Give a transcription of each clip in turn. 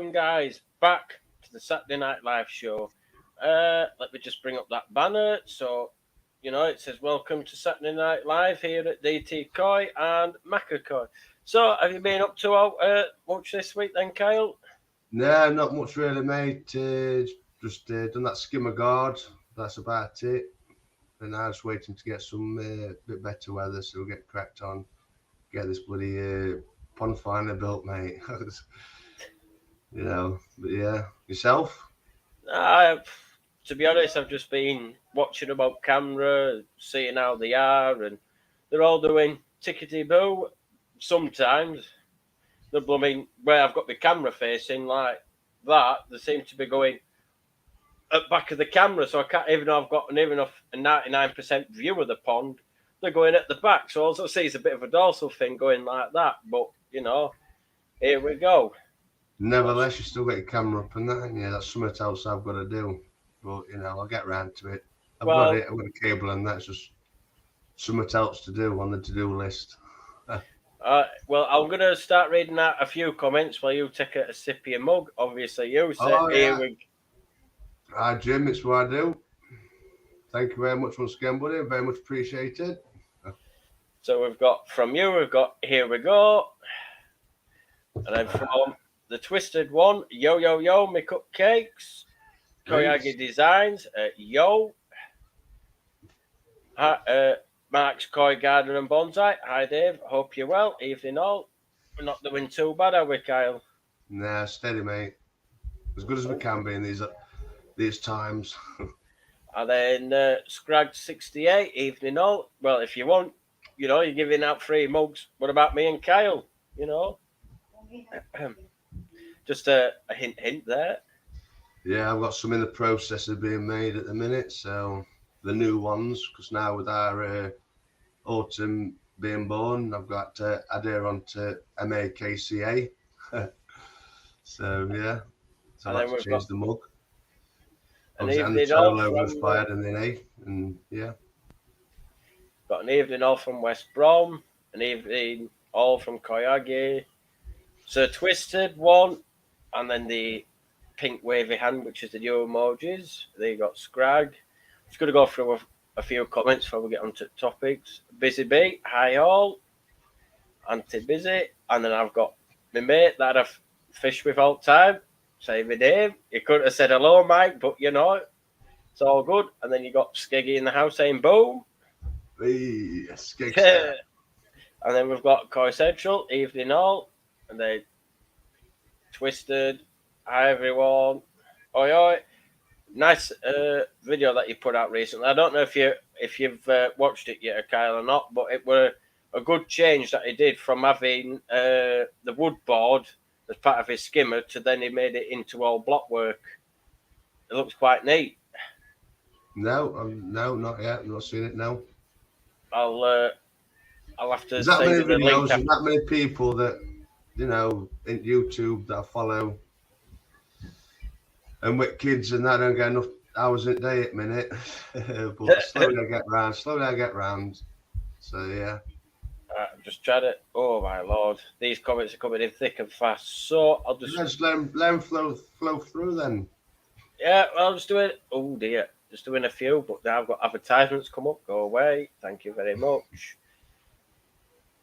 welcome, guys, back to the Saturday Night Live show. Let me just bring up that banner. So, it says welcome to Saturday Night Live here at DT Koi and Macca. So, have you been up to much this week then, Kyle? No, not much really, mate. Just done that skimmer guard. That's about it. And now just waiting to get some bit better weather, so we'll get cracked on. Get this bloody pond finder built, mate. But yeah, yourself? To be honest, I've just been watching them on camera, seeing how they are, and they're all doing tickety boo. Sometimes they're blooming where I've got the camera facing like that. They seem to be going at back of the camera, so I can't even know I've got near enough a 99% view of the pond. They're going at the back, so all I see is a bit of a dorsal thing going like that. But here we go. Nevertheless, you still got your camera up and that, and yeah, that's something else I've got to do. But I'll get round to it. I've got a cable, and that's just something else to do on the to-do list. Well, I'm going to start reading out a few comments while you take a sip of your mug. Obviously, you said, Hi, Jim, it's what I do. Thank you very much once again, buddy. Very much appreciated. So we've got here we go. And then from the Twisted One, yo, me cupcakes. Koyagi Designs, yo. Mark's Koi Garden and Bonsai. Hi, Dave. Hope you're well. Evening all. We're not doing too bad, are we, Kyle? Nah, steady, mate. As good as we can be in these times. And then Scrag 68. Evening all. Well, if you want, you're giving out free mugs. What about me and Kyle? Just a hint there. Yeah, I've got some in the process of being made at the minute. So the new ones, because now with our autumn being born, I've got to adhere on to MAKCA. So yeah, so I've had to change the mug. And the toe logo inspired and then A, and yeah. Got an evening all from West Brom, an evening all from Koyagi, Sir Twisted One, and then the pink wavy hand, which is the new emojis. They got Scrag. Just going to go through a few comments before we get on to topics. Busy Bee, hi all. Anti-busy. And then I've got my mate that I've fished with all the time. Say my name. You couldn't have said hello, Mike, but it's all good. And then you got Skeggy in the house saying boom. Hey, Skeggy. And then we've got Koi Central, evening all. And then Twisted. Hi everyone. Oi. Nice video that you put out recently. I don't know if you've watched it yet, Kyle, or not, but it were a good change that he did from having the wood board as part of his skimmer to then he made it into all block work. It looks quite neat. No, not yet. I've not seen it now. I'll have to. There's that many videos and that many people that in YouTube that I follow. And with kids and that, I don't get enough hours a day at minute. But slowly I get round. So, yeah. I'm just trying to... Oh, my Lord. These comments are coming in thick and fast. So, I'll just... let them flow through then. Yeah, well, I'm just doing... Oh, dear. Just doing a few, but now I've got advertisements come up. Go away. Thank you very much.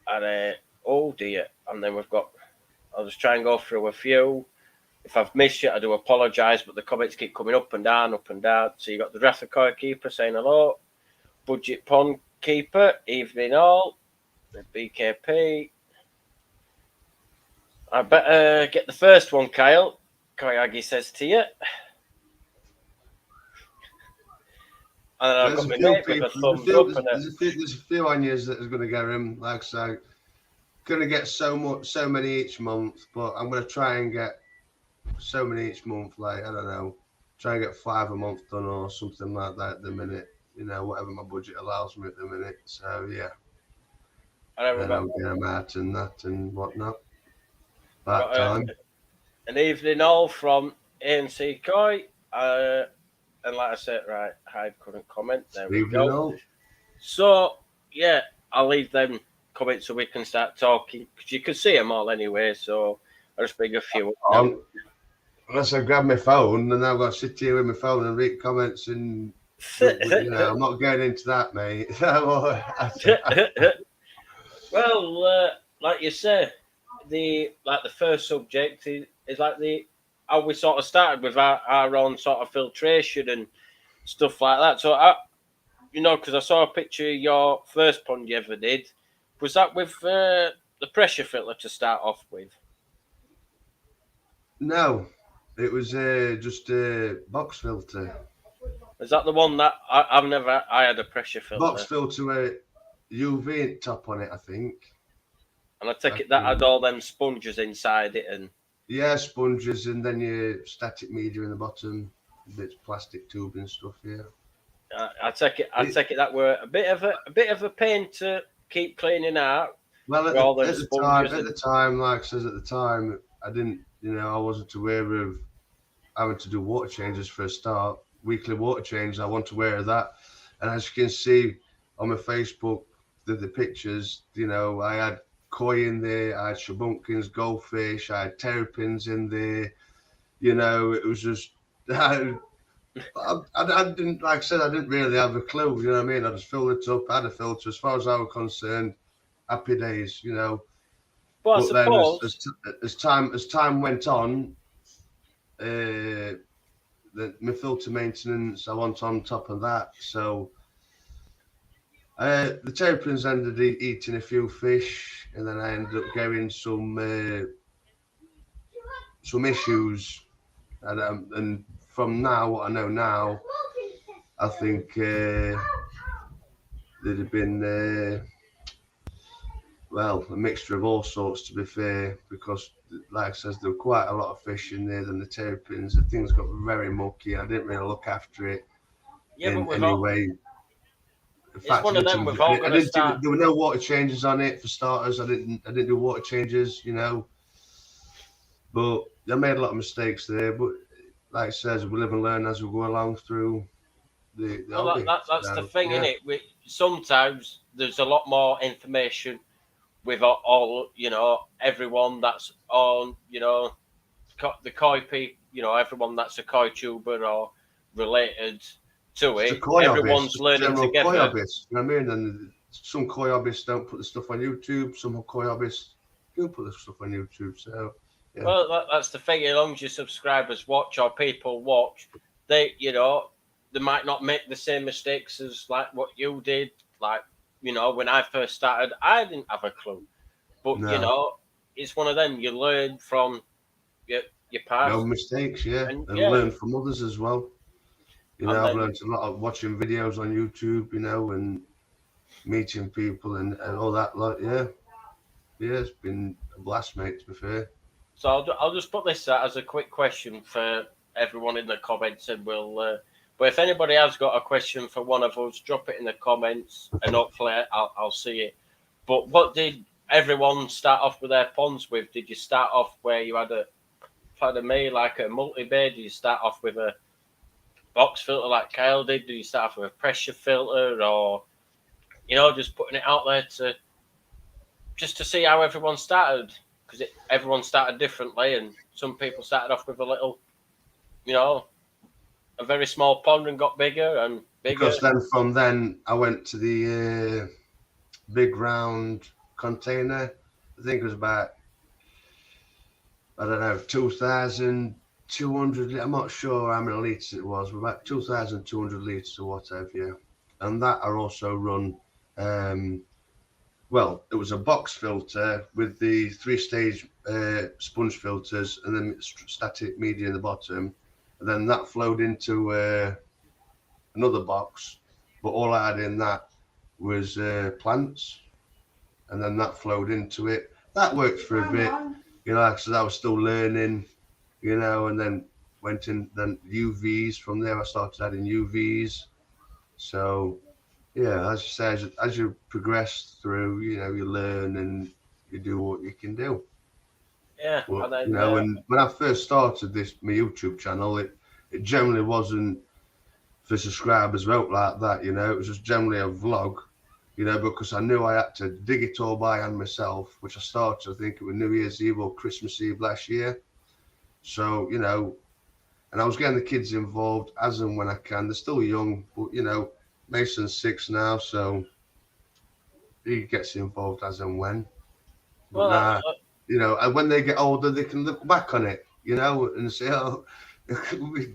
And, oh, dear. And then we've got... I'll just try and go through a few. If I've missed you, I do apologise, but the comments keep coming up and down. So you got the Ratha Koi Keeper saying hello. Budget Pond Keeper, evening all. The BKP. I better get the first one, Kyle. Koyagi says to you. And I've got my mate with a thumbs up. There's a few on yours that is going to get him. Like I say, going to get so many each month, but I'm going to try and get so many each month, like I don't know, try and get 5 a month done or something like that at the minute, whatever my budget allows me at the minute. So yeah, and I'll get them out and that and whatnot. That time. An evening all from ANC Koi, and like I said, right, Hyde couldn't comment. There we go. All. So yeah, I'll leave them comments so we can start talking because you can see them all anyway. So I'll just bring a few up. unless I grab my phone, and I've got to sit here with my phone and read comments, and you know, I'm not getting into that, mate. Well, like you say, the first subject is like how we sort of started with our own sort of filtration and stuff like that. So because I saw a picture of your first pond you ever did. Was that with the pressure filter to start off with? No, it was just a box filter. Is that the one that I had a pressure filter? Box filter with UV top on it, I think. And I take it that had all them sponges inside it and. Yeah, sponges, and then your static media in the bottom, bits plastic tube and stuff. Yeah. I take it that were a bit of a pain to keep cleaning out. Well, at the time, like I says, at the time, I didn't, I wasn't aware of having to do water changes for a start. Weekly water changes, I wasn't aware of that. And as you can see on my Facebook, the pictures, I had koi in there, I had shabunkins, goldfish, I had terrapins in there. It was just. I didn't, like I said, I didn't really have a clue. You know what I mean? I just filled it up, had a filter. As far as I was concerned, happy days. But I suppose then, as time went on, my filter maintenance, I want on top of that. So the terrapins ended eating a few fish, and then I ended up getting some issues, and from now, what I know now, I think there'd have been, a mixture of all sorts, to be fair, because, like I says, there were quite a lot of fish in there than the terrapins. The things got very mucky. I didn't really look after it in any way. It's one of them. We've all got to start. There were no water changes on it, for starters. I didn't do water changes, but I made a lot of mistakes there. But like I says, we live and learn as we go along through the hobby. That's the thing, isn't it? Sometimes there's a lot more information with all everyone that's on, the koi people, everyone that's a koi tuber or related to it. Everyone's learning together. Koi hobbyists, you know what I mean? And some koi hobbyists don't put the stuff on YouTube. Some koi hobbyists do put the stuff on YouTube. So. Yeah. Well, that's the thing. As long as your subscribers watch or people watch, they might not make the same mistakes as like what you did. Like, when I first started, I didn't have a clue. But it's one of them. You learn from your past. No mistakes, and learn from others as well. I've learned a lot of watching videos on YouTube, and meeting people and all that lot. Yeah, it's been a blast, mate. To be fair. So I'll just put this as a quick question for everyone in the comments, and we'll. But if anybody has got a question for one of us, drop it in the comments, and hopefully I'll see it. But what did everyone start off with their ponds with? Did you start off where you had like a multi-bay? Did you start off with a box filter like Kyle did? Did you start off with a pressure filter, or just putting it out there to see how everyone started? Because everyone started differently, and some people started off with a little, a very small pond and got bigger and bigger. Because then from then I went to the big round container. I think it was about, 2,200. I'm not sure how many litres it was, but about 2,200 litres or whatever. Yeah, and that I also run. It was a box filter with the 3-stage sponge filters and then static media in the bottom. And then that flowed into another box, but all I had in that was plants. And then that flowed into it. That worked for a bit, because I was still learning, and then went in, then UVs. From there, I started adding UVs. So, yeah, as you say, as you progress through, you learn and you do what you can do. Yeah. But, and when I first started my YouTube channel, it generally wasn't for subscribers out like that, it was just generally a vlog, because I knew I had to dig it all by hand myself, which I started, I think it was New Year's Eve or Christmas Eve last year. So, you know, and I was getting the kids involved as and when I can. They're still young, but, you know, Mason's 6 now, so he gets involved as and when. But Well, now, you know, and when they get older, they can look back on it, you know, and say, oh,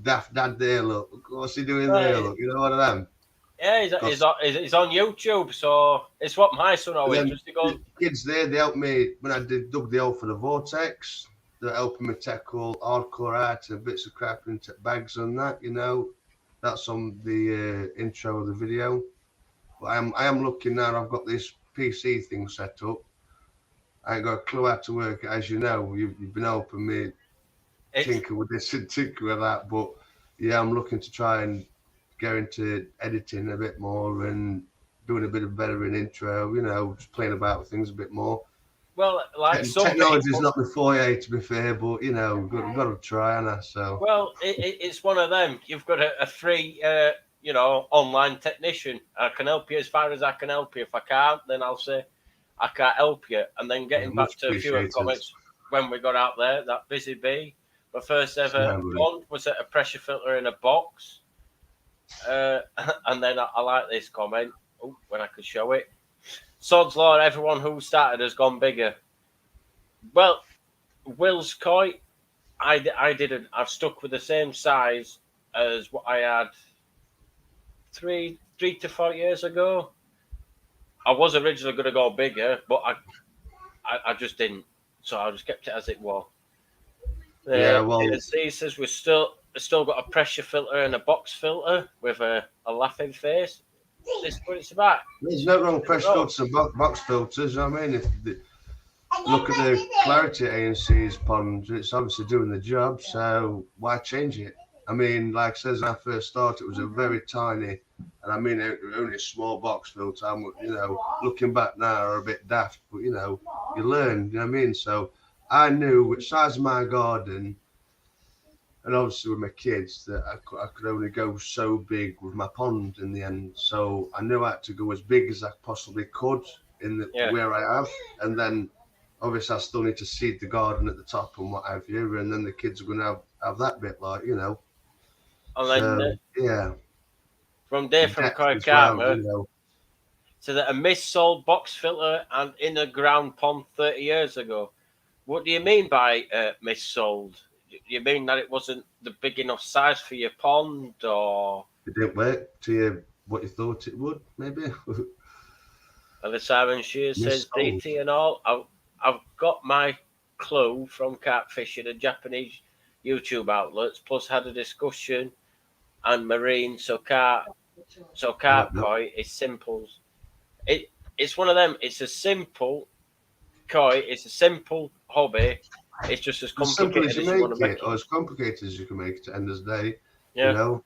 daft dad there, look, what's he doing there, look, you know what I mean? yeah, he's on YouTube, so it's what my son And always then does. He goes, the kids there, they helped me when I dug the hole for the vortex. They're helping me tackle hardcore art and bits of crap into bags and that, you know. That's on the intro of the video. But I am looking now. I've got this PC thing set up. I ain't got a clue how to work it, as you know. You've been helping me tinker with this and tinker with that. But yeah, I'm looking to try and go into editing a bit more and doing a bit of better in intro, you know, just playing about with things a bit more. well, like some Technology's people, not my forte, to be fair, but you know, we've got to try, Anna. So well, it's one of them. You've got a free, online technician. I can help you as far as I can help you. If I can't, then I'll say I can't help you. And then getting back much to a few of the appreciated. comments when we got out there, that Busy Bee, my first ever one was at a pressure filter in a box. And then I like this comment. Oh, when I could show it. Sod's Law, everyone who started has gone bigger. Well, Will's koi, I didn't. I've stuck with the same size as what I had three to 4 years ago. I was originally going to go bigger, but I just didn't. So I just kept it as it was. Yeah, well, he says we've still got a pressure filter and a box filter with a laughing face. This is what it's about. there's no wrong with pressure filters and box filters. I mean, if look at the clarity ANC's pond, it's obviously doing the job. So why change it? I mean, like I says, when I first started, it was a very tiny, and I mean, only a small box filter. I'm, you know, looking back now, are a bit daft, but you know, you learn. You know what I mean? So I knew which size of my garden, and obviously with my kids, that I could only go so big with my pond in the end. So I knew I had to go as big as I possibly could in the where I have, and then obviously I still need to seed the garden at the top and what have you, and then the kids are going to have that bit, like, you know. And so then yeah, from Dave from Koi Karma, so that a missold box filter and in a ground pond 30 years ago. What do you mean by missold? Do you mean that it wasn't the big enough size for your pond, or it didn't work to you what you thought it would, maybe? And the Simon Shears says DT and all. I've got my clue from Carpfishing and Japanese YouTube outlets, plus had a discussion and marine. So carp koi is simple. It's one of them. It's a simple koi. It's a simple hobby. It's just as complicated as you want to make it, or as complicated as you can make it. At the end of the day, yeah. You know.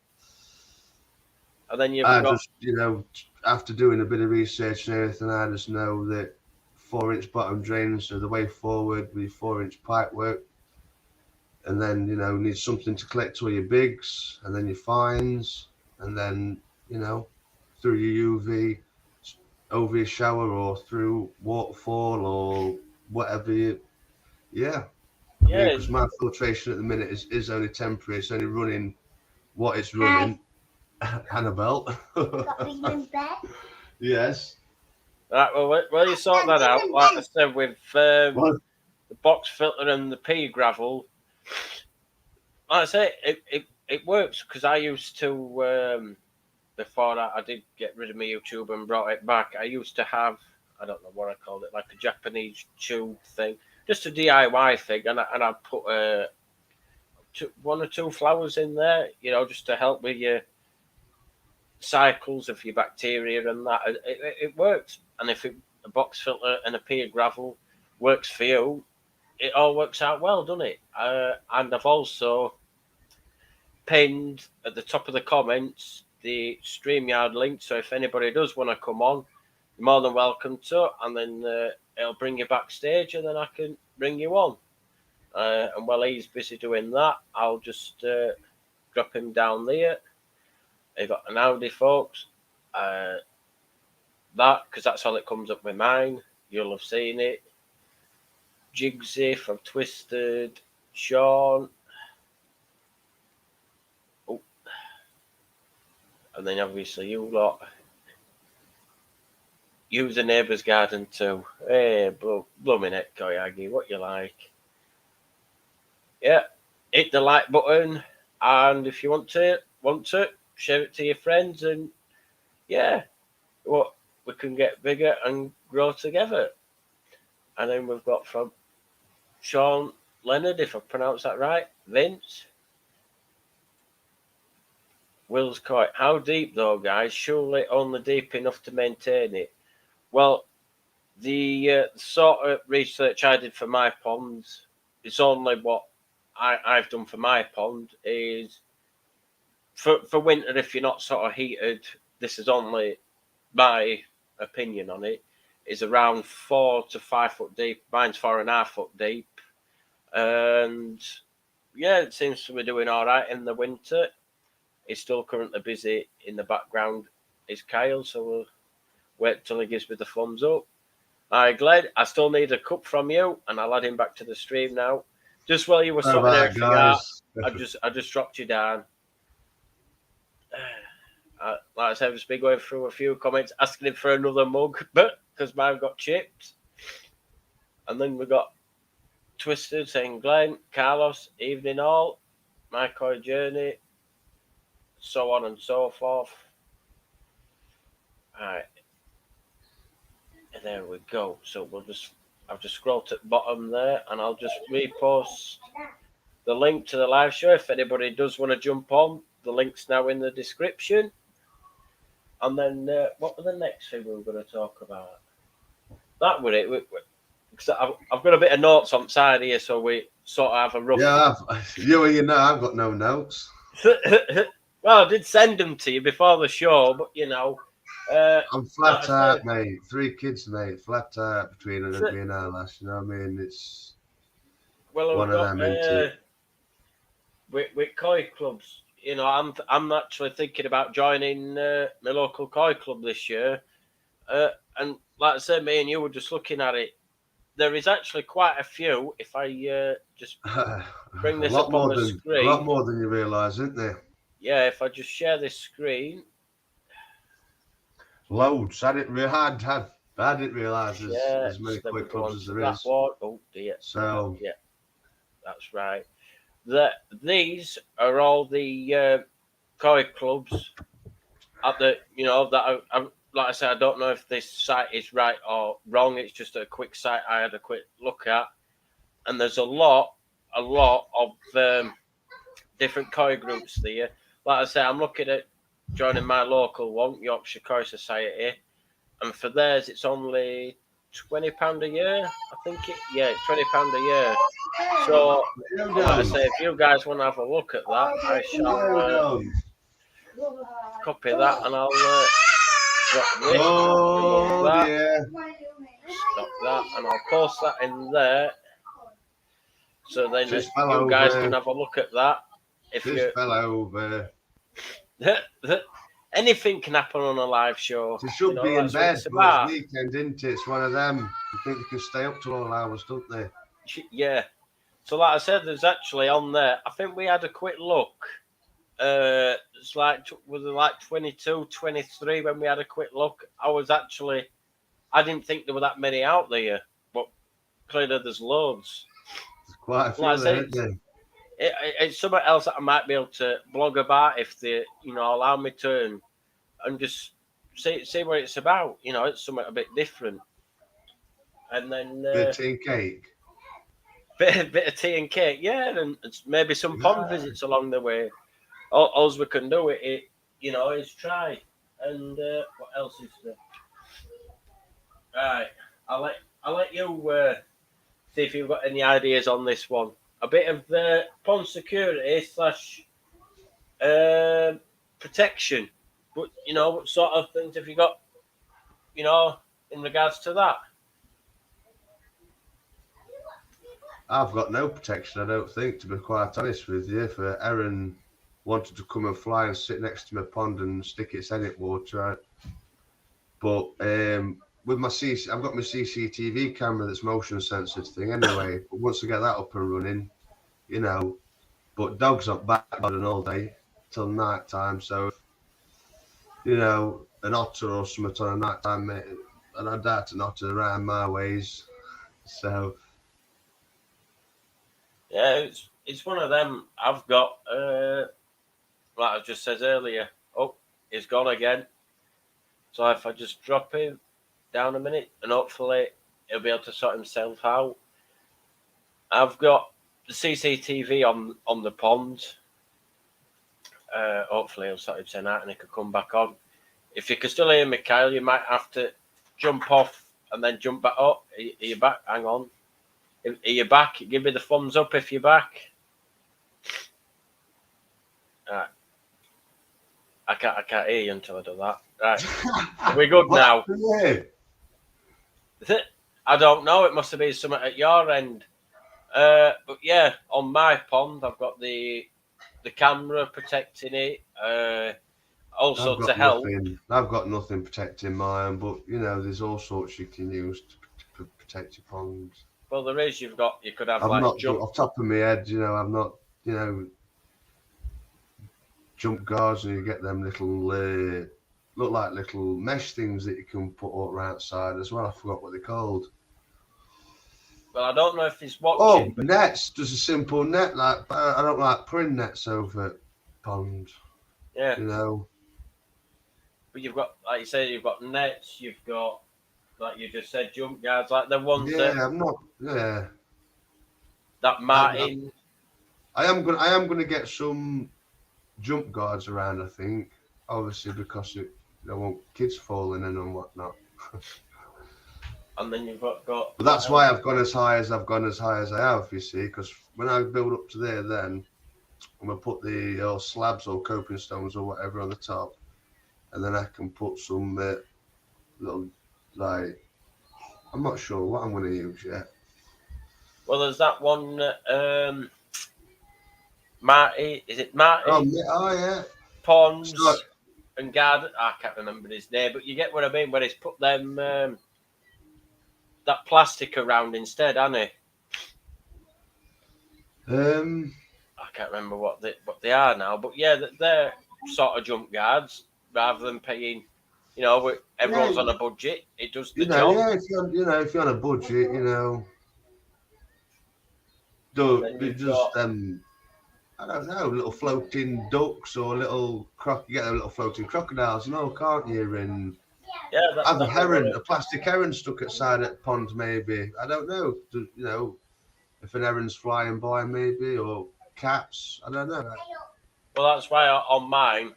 And then you've got, just, you know, after doing a bit of research and everything, I just know that 4-inch bottom drains are the way forward with 4-inch pipe work. And then, you know, need something to collect all your bigs and then your fines, and then, you know, through your UV over your shower or through waterfall or whatever because my filtration at the minute is only temporary. It's only running what it's running. Annabelle. Yes. Right, well, you sort that out. Like I said, with the box filter and the pea gravel, like I say, it works, because I used to, before I did get rid of my YouTube and brought it back, I used to have, I don't know what I called it, like a Japanese tube thing, just a DIY thing, and I'd put 1 or 2 flowers in there, you know, just to help with your cycles of your bacteria and that. It works. And if a box filter and a pea gravel works for you, it all works out well, doesn't it? And I've also pinned at the top of the comments the StreamYard link, so if anybody does want to come on, you're more than welcome to, and then it'll bring you backstage, and then I can bring you on. And while he's busy doing that, I'll just drop him down there. They've got an Audi, folks. That, because that's all it comes up with mine. You'll have seen it. Jigsy from Twisted. Sean. And then obviously you lot use the neighbour's garden too. Hey, blooming heck, Koyagi, what you like? Yeah, hit the like button, and if you want to, share it to your friends, and yeah, what we can get bigger and grow together. And then we've got from Sean Leonard, if I pronounce that right, Vince. Will's Koi. How deep though, guys? Surely only deep enough to maintain it. Well, the sort of research I did for my ponds, it's only what I've done for my pond is for winter. If you're not sort of heated, this is only my opinion on it. Is around 4 to 5 foot deep. Mine's 4.5 foot deep, and yeah, it seems to be doing all right in the winter. He's still currently busy in the background. Is Kyle, so we'll wait till he gives me the thumbs up. Hi, Glenn. I still need a cup from you, and I'll add him back to the stream now. Just while you were sorting everything out, I just dropped you down. Like I said, I've just been going through a few comments asking him for another mug, but because mine got chipped. And then we got Twisted saying Glenn, Carlos, evening all, my Koi journey, so on and so forth. All right. And there we go. So I've just scrolled to the bottom there, and I'll just repost the link to the live show if anybody does want to jump on. The link's now in the description. And then what was the next thing we were going to talk about? That was it. Because I've got a bit of notes on the side here, so we sort of have a rough. Yeah, I've got no notes. Well, I did send them to you before the show, but you know. I'm flat out, mate. 3 kids, mate. Flat out between us and being our last. You know what I mean? It's one of them, isn't it? With Koi clubs, you know, I'm actually thinking about joining my local Koi club this year. And like I said, me and you were just looking at it. There is actually quite a few. If I just bring this up on the screen, a lot more than you realise, isn't there? Yeah, if I just share this screen. Loads. I didn't realise there's as many Koi clubs as there is. Oh dear. So yeah, that's right. These are all the Koi clubs at the, you know, that I like I said, I don't know if this site is right or wrong. It's just a quick site I had a quick look at, and there's a lot of different Koi groups there. Like I said, I'm looking at joining my local one, Yorkshire Koi Society, and for theirs it's only £20 a year. I think it's £20 a year. So, like I say, if you guys want to have a look at that, I shall copy that, and I'll drop this, stop that, and I'll post that in there. So then you guys can have a look at that. If you fell over. Anything can happen on a live show. It should be in bed, but it's weekend, isn't it? It's one of them. I think they can stay up till all hours, don't they? Yeah. So like I said, there's actually on there, I think we had a quick look. It's like, was it like 22, 23 when we had a quick look? I didn't think there were that many out there, but clearly there's loads. There's quite a few there, isn't there? It's something else that I might be able to blog about if they, you know, allow me to, and just see what it's about. You know, it's something a bit different. And then bit of tea and cake. Bit of tea and cake, yeah, and maybe some pond visits along the way. All we can do you know, is try. And what else is there? Right, I'll let you see if you've got any ideas on this one. A bit of pond security / protection. But, you know, what sort of things have you got, you know, in regards to that? I've got no protection, I don't think, to be quite honest with you. If Erin wanted to come and fly and sit next to my pond and stick its head in water, but with my I've got my CCTV camera that's motion sensitive thing anyway. But once I get that up and running, you know, but dogs not back garden all day till night time. So an otter or something on a night time, mate, and I doubt an otter around my ways. So Yeah, it's one of them. I've got like I just said earlier. Oh, he's gone again. So if I just drop him down a minute, and hopefully he'll be able to sort himself out. I've got the CCTV on the pond. Hopefully he'll sort himself out and he can come back on. If you can still hear me, Kyle, you might have to jump off and then jump back up. Are you back? Hang on. Are you back? Give me the thumbs up if you're back. Right. I can't hear you until I do that. Right. We're good now. I don't know. It must have been something at your end. But yeah, on my pond, I've got the camera protecting it. Also to help. I've got nothing protecting mine, but there's all sorts you can use to protect your ponds. Well, there is. You could have I'm not off top of my head. I'm not. Jump guards, and you get them little look like little mesh things that you can put up right outside as well. I forgot what they're called. Well, I don't know if he's watching. Oh, nets. Just a simple net. Like I don't like putting nets over ponds. Yeah. But you've got, like you said, you've got nets. You've got, like you just said, jump guards, like the ones that. Yeah, I'm not. Yeah. That Martin. I am gonna get some jump guards around. I think, obviously, because I want kids falling in and whatnot. And then you've got. But that's why I've gone as high as I have. You see, because when I build up to there, then I'm gonna put the slabs or coping stones or whatever on the top, and then I can put some little I'm not sure what I'm gonna use yet. Well, there's that one. Marty, is it Marty? Oh yeah. Ponds and Garden. I can't remember his name, but you get what I mean. When he's put them that plastic around instead, hasn't he? I can't remember what they are now, but yeah, they're sort of jump guards rather than paying. Everyone's on a budget. It does the job. Yeah, if you're on a budget, I don't know, little floating ducks or you get them little floating crocodiles, can't you? And have a plastic heron stuck outside at ponds, maybe. I don't know. If an heron's flying by, maybe, or cats. I don't know. Well, that's why on mine,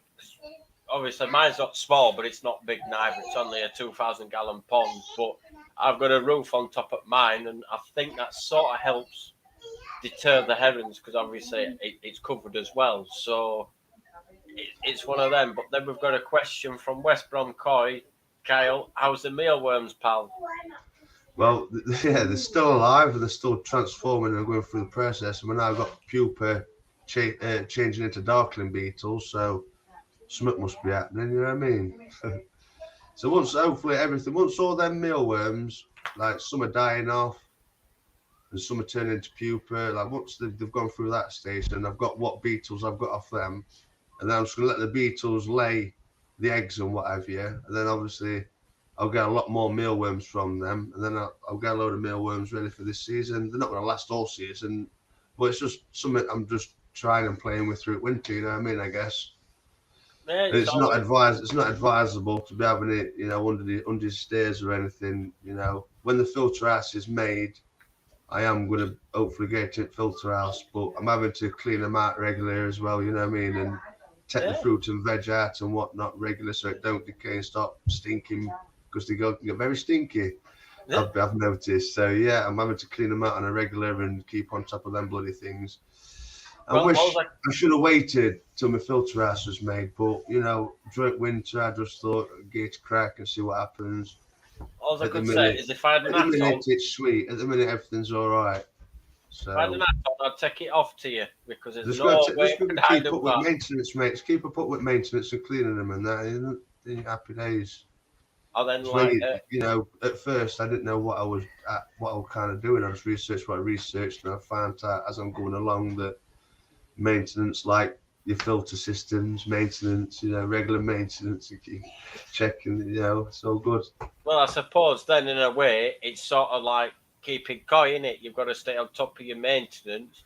obviously mine's not small, but it's not big neither. It's only a 2,000-gallon pond, but I've got a roof on top of mine, and I think that sort of helps deter the herons because obviously it's covered as well. So it's one of them. But then we've got a question from West Brom Coy. Kyle, how's the mealworms, pal? Well, yeah, they're still alive and they're still transforming and going through the process. And we've now got pupa changing into darkling beetles, so something must be happening, you know what I mean? So once all them mealworms, like some are dying off and some are turning into pupa, like once they've gone through that stage, and I've got what beetles I've got off them, and then I'm just going to let the beetles lay the eggs and what have you, and then obviously I'll get a lot more mealworms from them, and then I'll get a load of mealworms ready for this season. They're not going to last all season, but it's just something I'm just trying and playing with through winter, you know what I mean, I guess. Yeah, it's not advisable to be having it, under the stairs or anything, When the filter house is made, I am going to hopefully get it filter house, but I'm having to clean them out regularly as well, you know what I mean, and take the fruit and veg out and whatnot regular so it don't decay and start stinking because they get very stinky. Yeah. I've noticed. So yeah, I'm having to clean them out on a regular and keep on top of them bloody things. I wish I should have waited till my filter house was made, but during winter I just thought I'd get a crack and see what happens. All I could say is if I had an at the minute it's sweet. At the minute everything's all right. So if I had an I'd take it off to you because there's no way to keep up with maintenance, mates. Keep up with maintenance and cleaning them and that. Isn't it? Happy days. And then at first I didn't know what I was kind of doing. I just researched what I researched, and I found out as I'm going along that maintenance, like your filter systems, maintenance, regular maintenance, you keep checking, it's all good. Well, I suppose then in a way it's sort of like keeping koi in it. You've got to stay on top of your maintenance.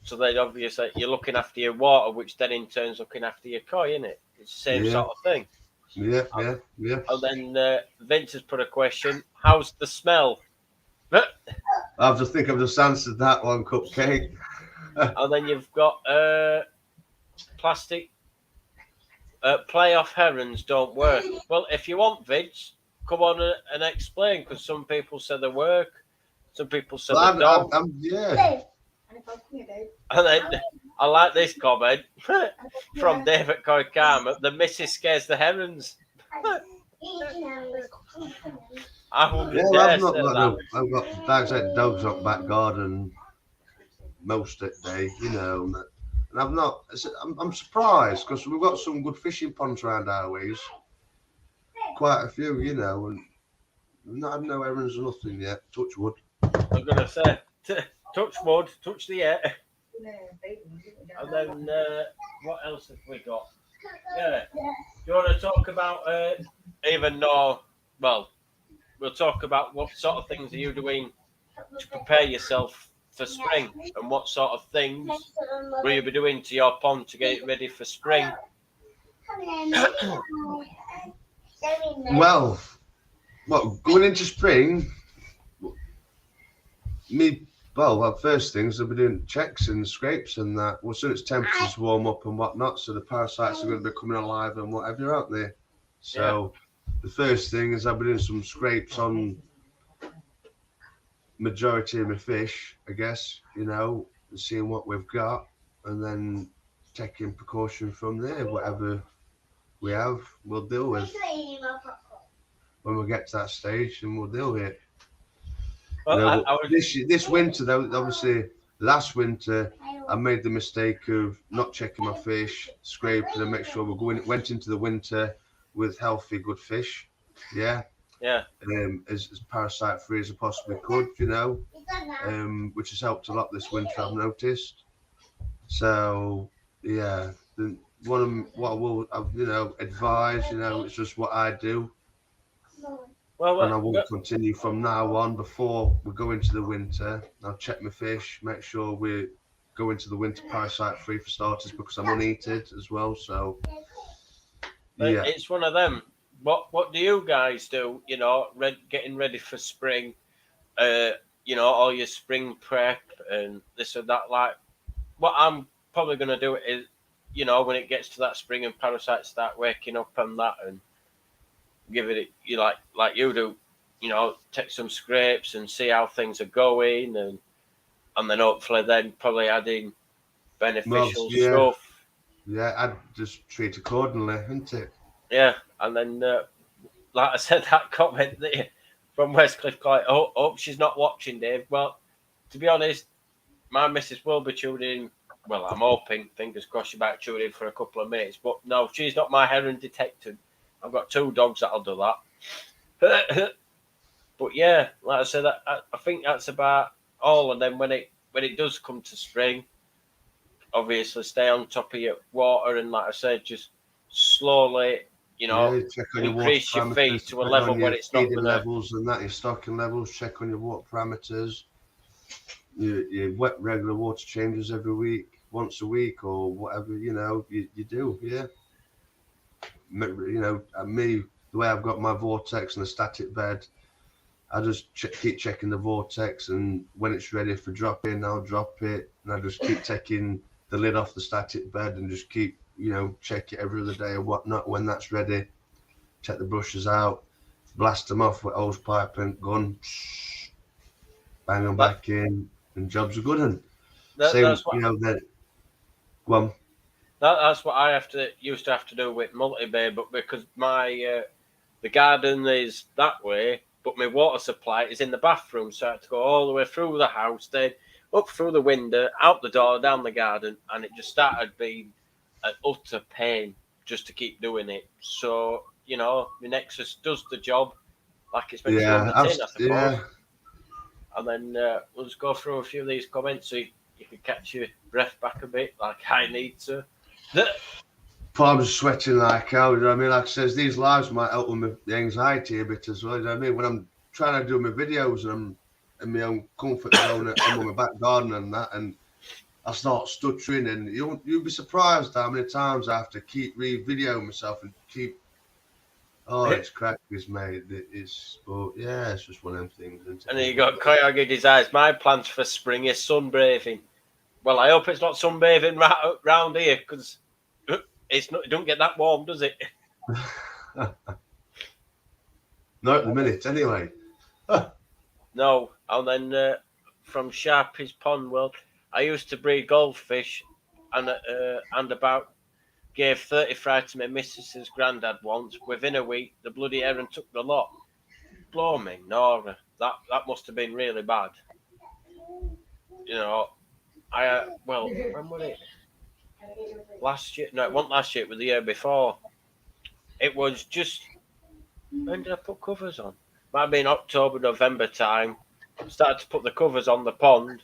So then obviously you're looking after your water, which then in turn's looking after your koi, in it. It's the same Yeah. sort of thing. Yeah. And then Vince has put a question: how's the smell? I think I've just answered that one, Cupcake. And then you've got plastic playoff herons don't work. Well, if you want, Vince, come on and explain, because some people say they work, some people say they don't. Yeah. And then I like this comment from David Koikama: the missus scares the herons. I wouldn't dare I've say that. I've got, like I said, dogs up back garden most of the day, and I've not. I'm surprised because we've got some good fishing ponds around our ways, quite a few, and we've not had no herons or nothing yet. Touch wood. I'm gonna say, touch wood, touch the air. And then what else have we got? Yeah. Do you want to talk about even though? Well, we'll talk about what sort of things are you doing to prepare yourself for spring, and what sort of things will you be doing to your pond to get it ready for spring? Well, going into spring, first things I'll be doing checks and scrapes and that. Well, soon as temperatures warm up and whatnot, so the parasites are going to be coming alive and whatever, aren't they? So the first thing is I'll be doing some scrapes on majority of my fish, I guess, and seeing what we've got, and then taking precaution from there. Whatever we have, we'll deal with when we get to that stage, and we'll deal with it. Well, this winter, though, obviously, last winter, I made the mistake of not checking my fish, scraping, and make sure went into the winter with healthy, good fish. Yeah. As parasite free as I possibly could, which has helped a lot this winter, I've noticed. So, yeah, what I will, advise, it's just what I do. Well, and I will continue from now on. Before we go into the winter, I'll check my fish, make sure we go into the winter parasite free for starters, because I'm uneated as well. So, yeah, it's one of them. What do you guys do? Getting ready for spring. All your spring prep and this or that. Like, what I'm probably going to do is, when it gets to that spring and parasites start waking up and that, and give it like you do, take some scrapes and see how things are going, and then hopefully then probably adding beneficial stuff. Yeah, I'd just treat accordingly, isn't it? Yeah, and then like I said, that comment there from Westcliff, hope she's not watching, Dave. Well, to be honest, my missus will be tuning in. Well, I'm hoping, fingers crossed, she might tune in for a couple of minutes. But no, she's not my heron detective. I've got 2 dogs that'll do that. But yeah, like I said, I think that's about all. And then when it does come to spring, obviously stay on top of your water, and like I said, just slowly, increase your feed to a level where it's not going to. Levels and that, your stocking levels, check on your water parameters. Your wet regular water changes every week, once a week, or whatever, you do, yeah. Me, the way I've got my vortex and the static bed, I just keep checking the vortex, and when it's ready for dropping, I'll drop it, and I just keep taking the lid off the static bed and just keep, check it every other day or whatnot. When that's ready, take the brushes out, blast them off with hose pipe and gun, bang them back in, and jobs are good. And that's what I used to have to do with multi-bay, but because my the garden is that way, but my water supply is in the bathroom, so I had to go all the way through the house, then up through the window, out the door, down the garden, and it just started being an utter pain just to keep doing it. So, the Nexus does the job like it's meant to be on the tin, I suppose. Yeah. And then we'll just go through a few of these comments so you can catch your breath back a bit, like I need to. I'm sweating like hell. You know what I mean? Like I says, these lives might help with the anxiety a bit as well. You know what I mean? When I'm trying to do my videos and I'm in my own comfort zone, I'm on my back garden and that, and I start stuttering, and you'll be surprised how many times I have to keep re-videoing myself and keep. Oh, it's crackers, mate. It's, but yeah, it's just one of them things. Isn't it? And then you got Koyagi Desires. My plans for spring is sunbathing. Well, I hope it's not sunbathing round here because it's not. It don't get that warm, does it? Not at the minute, anyway. No. And then from Sharpie's Pond World, I used to breed goldfish, and about gave 30 fry to my missus's granddad once. Within a week, the bloody heron took the lot. Blow me, Nora. That must have been really bad. You know, well, when was it? Last year? No, it wasn't last year. It was the year before. It was just. When did I put covers on? Might have been October, November time. Started to put the covers on the pond,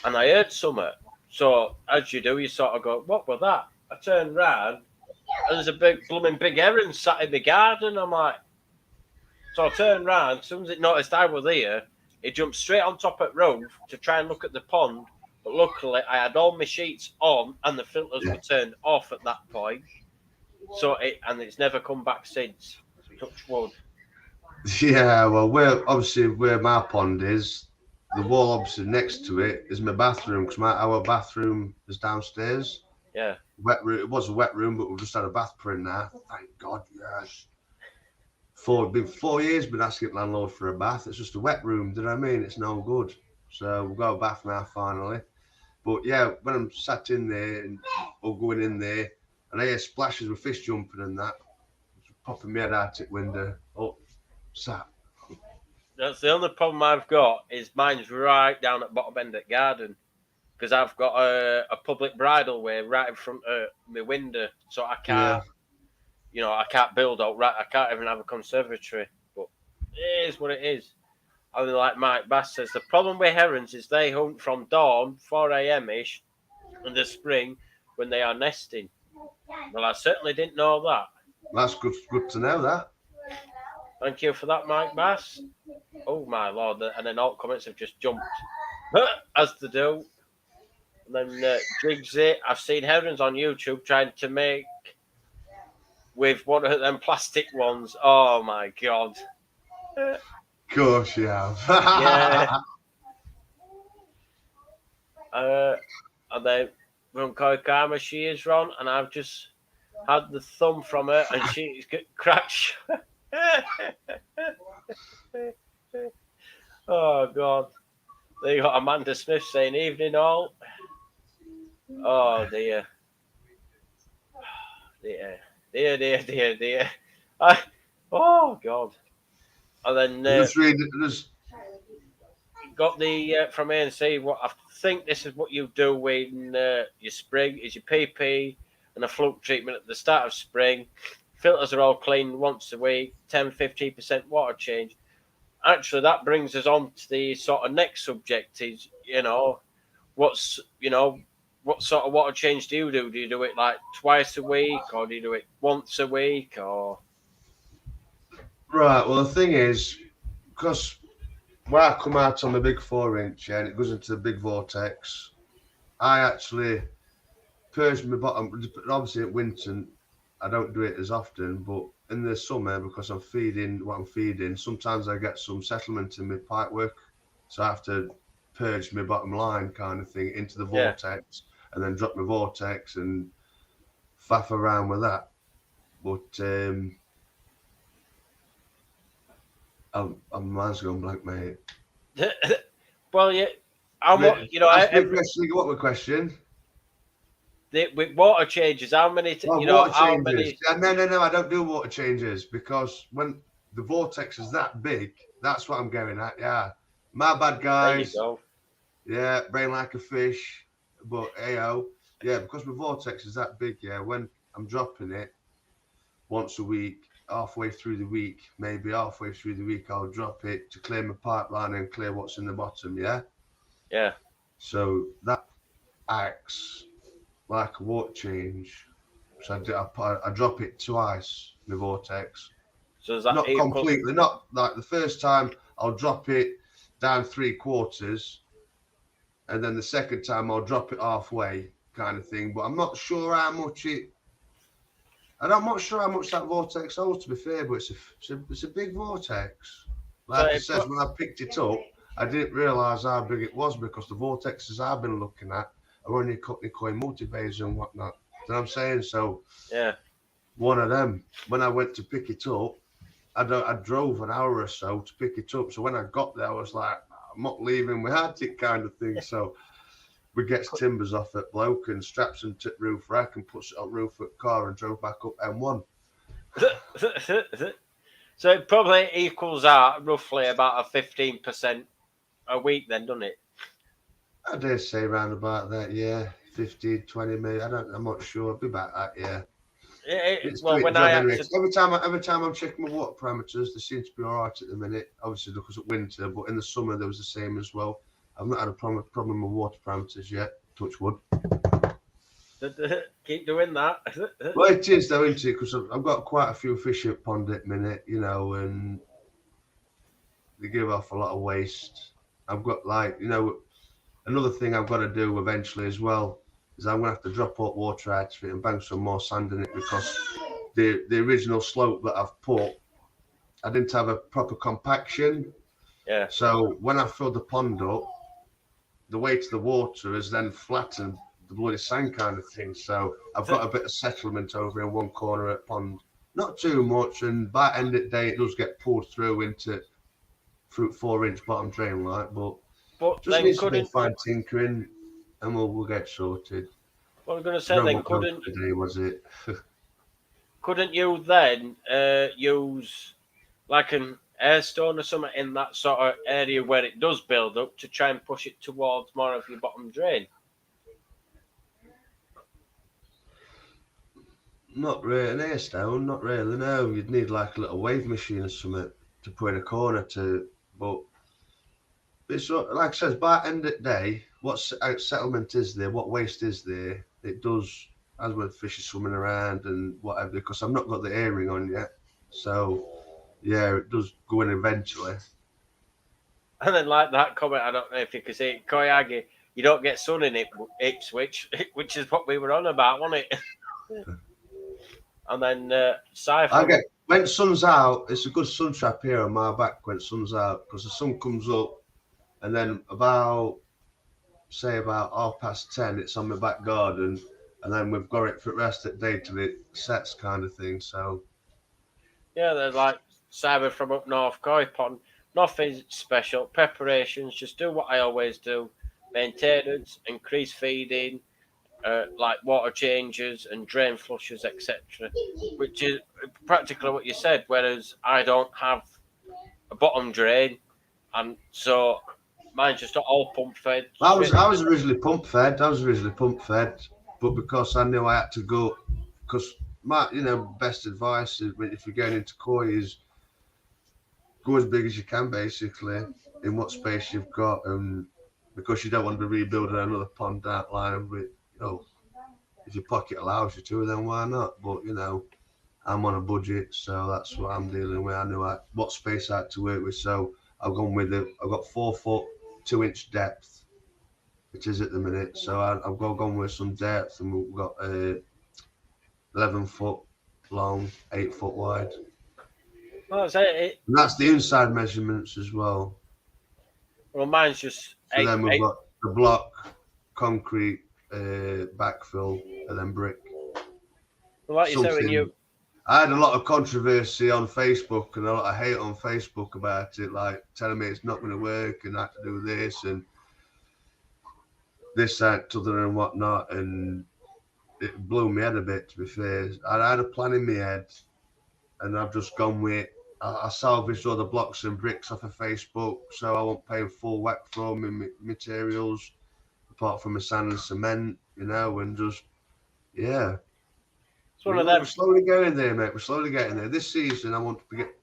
and I heard something. So as you do, you sort of go, "What was that?" I turned round, and there's a big heron sat in the garden. I'm like, so I turned round. As soon as it noticed I was here, it jumped straight on top of the roof to try and look at the pond. But luckily, I had all my sheets on, and the filters were turned off at that point. So it's never come back since. Touch wood. Yeah, well, where my pond is, the wall obviously next to it is my bathroom because our bathroom is downstairs. Yeah. Wet room. It was a wet room, but we've just had a bath put in there. Thank God, yes. Been 4 years been asking landlord for a bath. It's just a wet room. Do you know what I mean? It's no good. So we've got a bath now finally. But yeah, when I'm sat in there or going in there, and I hear splashes with fish jumping and that, popping my head out the window. Oh, sat. That's the only problem I've got is mine's right down at bottom end of the garden because I've got a public bridleway right in front of my window, so I can't, I can't build out right. I can't even have a conservatory. But it is what it is. I mean, like Mike Bass says, the problem with herons is they hunt from dawn, 4 a.m. ish, in the spring when they are nesting. Well, I certainly didn't know that. That's good to know that. Thank you for that, Mike Bass. Oh my lord! And then all comments have just jumped, as they do. And then Jigsy, I've seen herons on YouTube trying to make with one of them plastic ones. Oh my god! Of course you have. Yeah. And then from Koi Karma, she is Ron, and I've just had the thumb from her, and she's got cracked. Oh god! There you got Amanda Smith saying evening all. Oh dear. Dear. Oh god. And then just read it. Got the from ANC. What I think this is what you do when your spring is your PP and a fluke treatment at the start of spring. Filters are all cleaned once a week. 10-15% water change. Actually, that brings us on to the sort of next subject. Is what sort of water change do you do? Do you do it like twice a week, or do you do it once a week, or? Right. Well, the thing is, because when I come out on the big 4-inch and it goes into the big vortex, I actually purge my bottom. Obviously, at winter, I don't do it as often, but in the summer, because I'm feeding what I'm feeding, sometimes I get some settlement in my pipe work, so I have to purge my bottom line kind of thing into the vortex and then drop my vortex and faff around with that. But I'm mine's going blank, mate. Well, yeah. How much? What the question? With water changes, how many? How many? No, I don't do water changes because when the vortex is that big, that's what I'm going at. Yeah, my bad, guys. There you go. Yeah, brain like a fish, but yeah, because my vortex is that big. Yeah, when I'm dropping it once a week, halfway through the week, maybe halfway through the week, I'll drop it to clear my pipeline and clear what's in the bottom. Yeah. Yeah. So that acts like a water change. So I drop it twice, the vortex. So is that Not equal? completely, not like the first time I'll drop it down 3/4, and then the second time I'll drop it halfway, kind of thing. But I'm not sure how much I'm not sure how much that vortex holds, to be fair, but it's a big vortex. Like it says, when I picked it up, I didn't realise how big it was because the vortexes I've been looking at are only Koi multi-bays and whatnot. You know what I'm saying? So Yeah. one of them, when I went to pick it up, I drove an hour or so to pick it up. So when I got there, I was like, I'm not leaving without it, kind of thing. So we gets timbers off at bloke and straps them to roof rack and puts it on roof at car and drove back up M1. So it probably equals out roughly about a 15% a week then, doesn't it? I dare say around about that, yeah. 15, 20 maybe. I'm not sure. It'll be about that, yeah. Well, when I anyway. Every time I'm checking my water parameters, they seem to be all right at the minute. Obviously, because it's winter, but in the summer there was the same as well. I've not had a problem with water parameters yet. Touch wood. Keep doing that. Well, it is though, isn't it? Because I've got quite a few fish at pond at minute, you know, and they give off a lot of waste. I've got another thing I've got to do eventually as well is I'm gonna have to drop out water out of it and bank some more sand in it because the original slope that I've put, I didn't have a proper compaction. Yeah. So when I filled the pond up, the weight of the water has then flattened the bloody sand kind of thing. So I've got a bit of settlement over in one corner at pond. Not too much, and by end of the day it does get pulled through into 4-inch bottom drain like, but just needs a bit of fine tinkering and we'll get sorted. What I was going to say then, couldn't you then use like an air stone or something in that sort of area where it does build up to try and push it towards more of your bottom drain? Not really, an air stone, not really, no. You'd need like a little wave machine or something to put in a corner to, but it's like I said, by the end of the day, what settlement is there, what waste is there, it does, as when fish are swimming around and whatever, because I've not got the earring on yet. So, yeah, it does go in eventually. And then like that comment, I don't know if you can see it, Koyagi, you don't get sun in Ipswich, which is what we were on about, wasn't it? And then Cypher. When sun's out, it's a good sun trap here on my back when sun's out, because the sun comes up and then about 10:30, it's on my back garden, and then we've got it for the rest of the day till it sets kind of thing. So yeah, they're like Cyber from up north, Koi Pond. Nothing special. Preparations, just do what I always do. Maintenance, increase feeding, like water changes and drain flushes, etc. Which is practically what you said, whereas I don't have a bottom drain, and so mine's just all pump fed. I was originally pump fed, but because I knew I had to go, because my best advice is if you're going into koi is go as big as you can basically in what space you've got, and because you don't want to be rebuilding another pond outline with, if your pocket allows you to, then why not? But I'm on a budget, so that's what I'm dealing with. I knew what space I had to work with, so I've got 4 foot 2-inch depth, which is at the minute. So I've gone with some depth, and we've got 11 foot long, 8 foot wide. Well, and that's the inside measurements as well. Well, mine's just. So then we've got the block, concrete, backfill, and then brick. Well, like you say, I had a lot of controversy on Facebook and a lot of hate on Facebook about it, like telling me it's not going to work and I have to do this and this, that, other, and whatnot. And it blew my head a bit, to be fair. I had a plan in my head, and I've just gone with. I salvaged all the blocks and bricks off of Facebook, so I won't pay full whack for my materials, apart from the sand and cement, and just It's one of them. We're slowly getting there, mate. We're slowly getting there. This season, I want to get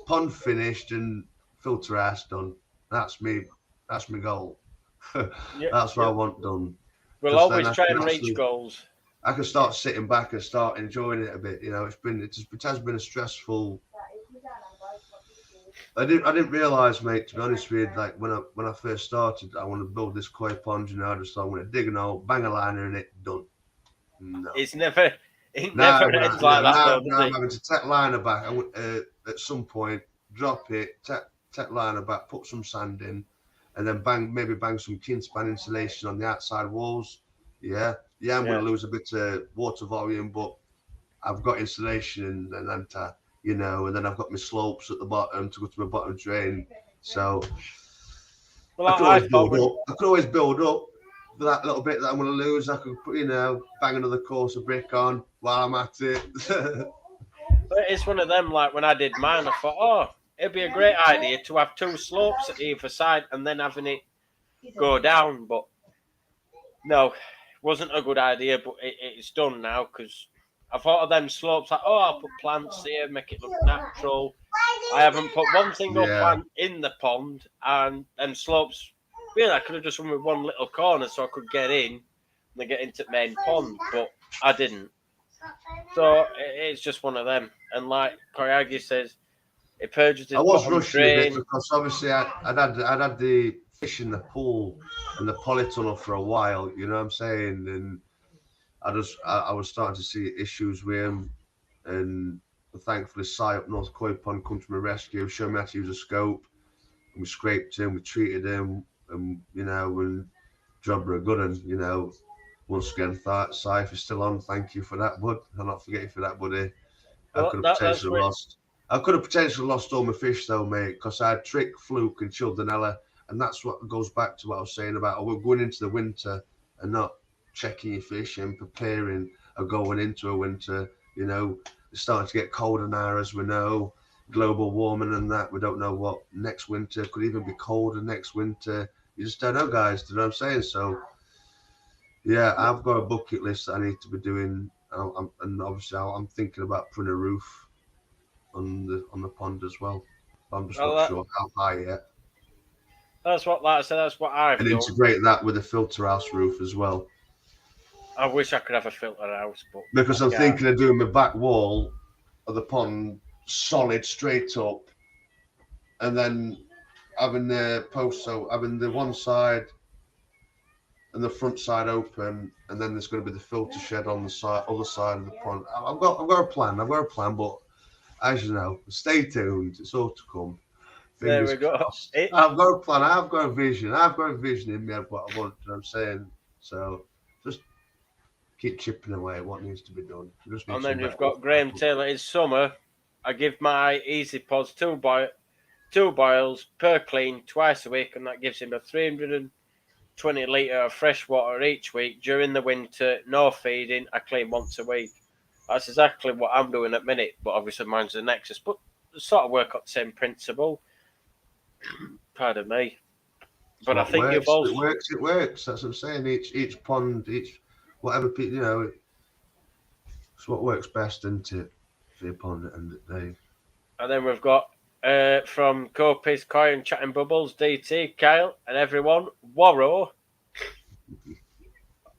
pond finished and filter house done. That's me. That's my goal. That's what I want done. We'll always try and reach goals. I can start sitting back and start enjoying it a bit. You know, it has been a stressful. I didn't realise, mate. To be honest with you, like when I first started, I want to build this koi pond. You know, I just thought I'm going to dig an hole, bang a liner in it, done. No, It never now ends like that, though, does I'm it? having to take liner back. At some point, drop it, take liner back, put some sand in, and then maybe bang some Kingspan insulation on the outside walls. Yeah, I'm going to lose a bit of water volume, but I've got insulation and then you know, and then I've got my slopes at the bottom to go to my bottom drain. So Well, I could always build up. I could always build up for that little bit that I'm going to lose. I could put, you know, bang another course of brick on while I'm at it. But it's one of them, like when I did mine, I thought, oh, it'd be a great idea to have 2 slopes at either side and then having it go down. But no, it wasn't a good idea, but it's done now because I thought of them slopes like, oh, I'll put plants here, make it look natural. I haven't put one single plant in the pond, and slopes, really, I could have just run with one little corner so I could get in and then get into the main pond, but I didn't. So it's just one of them. And like Koyagi says, it purges his I was bottom rushing drain. a bit because obviously I'd had the fish in the pool and the polytunnel for a while, you know what I'm saying? And I was starting to see issues with him, and thankfully Si up North Koi Pond come to my rescue, showed me how to use a scope, and we scraped him, we treated him, and you know, and job were a good one, you know. Once again, Si, if you're still on, thank you for that, bud. I'll not forget you for that, buddy. I could have potentially lost all my fish though, mate, because I had Trick, Fluke, and Childenella, and that's what goes back to what I was saying about we're going into the winter and not checking your fish and preparing or going into a winter. You know, it's starting to get colder now, as we know, global warming and that. We don't know what next winter could even be colder next winter. You just don't know, guys. Do you know what I'm saying? So, yeah, I've got a bucket list that I need to be doing, and obviously I'm thinking about putting a roof on the pond as well. I'm just not sure how high yet. That's what, like I said, that's what I've done. Integrate that with a filter house roof as well. I wish I could have a filter house, but because I'm thinking of doing my back wall of the pond solid straight up, and then having the post, so having the one side and the front side open, and then there's going to be the filter shed on the other side of the pond. I've got a plan, but as you know, stay tuned. It's all to come. There we go. I've got a plan. I've got a vision. In me of what I want. You know what I'm saying? So just keep chipping away at what needs to be done. And then you've got Graham Taylor. In summer, I give my Easy Pods two boils per clean twice a week, and that gives him a 320 litre of fresh water each week. During the winter, no feeding, I clean once a week. That's exactly what I'm doing at minute, but obviously mine's the Nexus. But sort of work on the same principle. Pardon me. But I think you've also... It works. That's what I'm saying. Each pond, whatever, you know, it's what works best, isn't it, for your pond at the end of the day. And then we've got from Copies, Koi and Chatting Bubbles, DT, Kyle, and everyone, Warrow.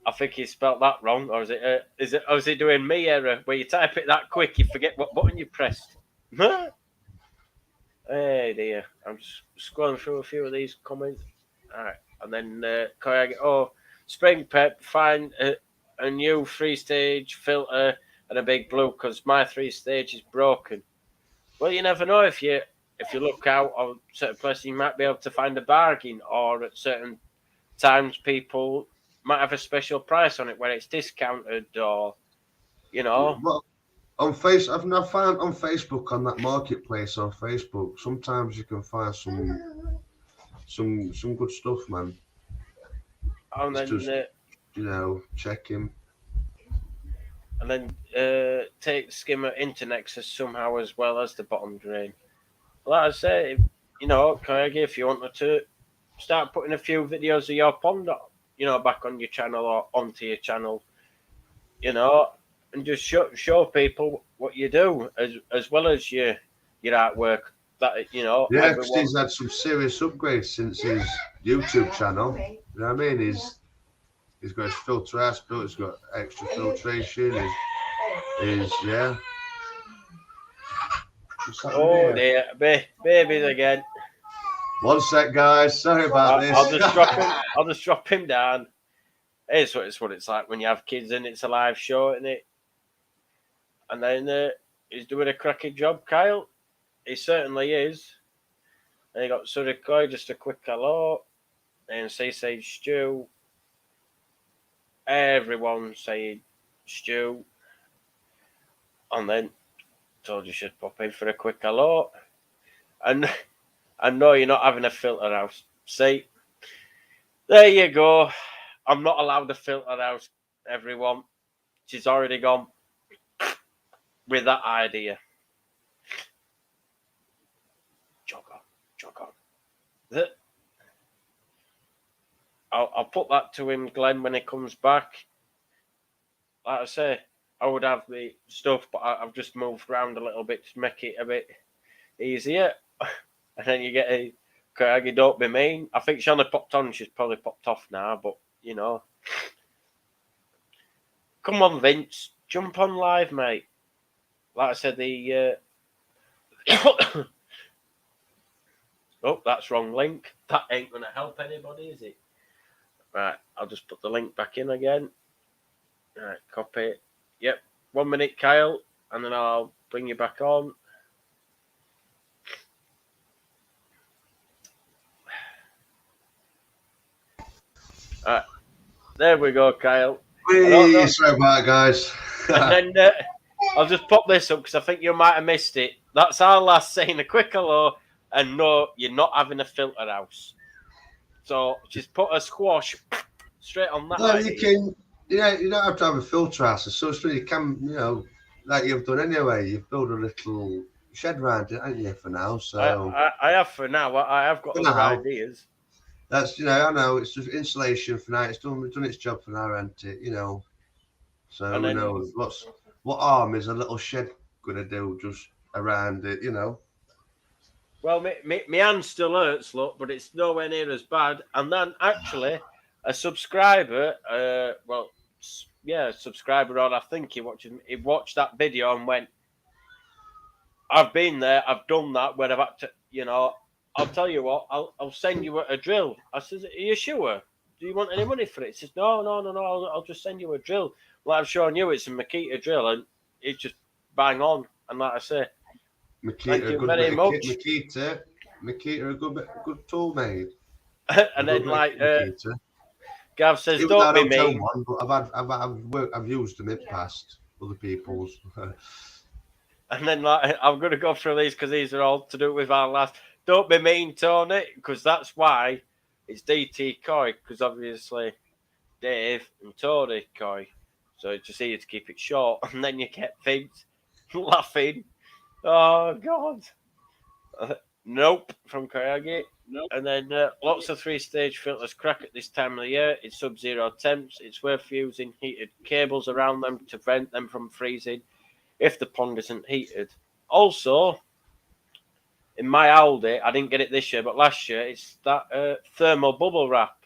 I think he spelled that wrong, or is it doing me error where you type it that quick you forget what button you pressed? Hey dear, I'm just scrolling through a few of these comments. All right, and then Koi, Spring Pep, find a new 3-stage filter and a big blue because my 3-stage is broken. Well, you never know if you look out on certain places, you might be able to find a bargain, or at certain times people might have a special price on it where it's discounted, or you know. Well, on I've now found on Facebook, on that marketplace on Facebook, sometimes you can find some good stuff, man. And then just, you know, check him. And then take the skimmer into Nexus somehow as well as the bottom drain. Like I say, you know, Koyagi, if you wanted to start putting a few videos of your pond, you know, back on your channel or onto your channel, you know, and just show people what you do as well as your artwork. That, you know, yeah, because he's had some serious upgrades since his YouTube channel. You know what I mean? He's got his filter house built. He's got extra filtration. Yeah. Oh dear, babies again. One sec, guys. Sorry about this. I'll just drop him down. It's what it's like when you have kids and it's a live show, isn't it? And then he's doing a cracking job, Kyle. He certainly is. And you got Surikoi, just a quick hello. And say Stu. Everyone saying Stu. And then told you should pop in for a quick hello. And I know you're not having a filter house. See? There you go. I'm not allowed a filter house, everyone. She's already gone with that idea. Jog on. I'll put that to him, Glenn, when he comes back. Like I say, I would have the stuff, but I've just moved around a little bit to make it a bit easier. And then you get a Koyagi, don't be mean. I think she only popped on. She's probably popped off now, but, you know. Come on, Vince. Jump on live, mate. Like I said, the... Oh, that's wrong link. That ain't going to help anybody, is it? Right, I'll just put the link back in again. Right, copy. Yep, 1 minute, Kyle, and then I'll bring you back on. Right, there we go, Kyle. Sorry about it, guys. And then I'll just pop this up because I think you might have missed it. That's our last saying a quick hello, and no, you're not having a filter house. So just put a squash straight on that. No, you can. Yeah, you don't have to have a filter house. So you can, like you've done anyway. You've built a little shed around it, haven't you, for now? So I have for now. I have got other ideas. That's I know it's just insulation for now. It's done its job for now, hasn't it? So who knows what harm is a little shed gonna do just around it? Well, my hand still hurts, look, but it's nowhere near as bad. And then actually, a subscriber, a subscriber, or I think he watched that video and went, I've been there, I've done that, where I've had to, I'll tell you what, I'll send you a drill. I says, are you sure? Do you want any money for it? He says, no, I'll just send you a drill. Well, I've shown you it's a Makita drill, and it's just bang on. And like I say, Makita, thank you very much. Makita, a good tool made. And then Gav says, don't be mean. One, but I've used them in the past, other people's. And then I'm going to go through these because these are all to do with our last. Don't be mean, Tony, because that's why it's DT Coy, because obviously Dave and Tony Coy. So it's just easier to keep it short. And then you get Vince laughing. Oh, God. Nope, from Koyagi. Nope. And then lots of 3-stage filters crack at this time of the year. It's sub-zero temps. It's worth using heated cables around them to prevent them from freezing if the pond isn't heated. Also, in my Aldi, I didn't get it this year, but last year, it's that thermal bubble wrap.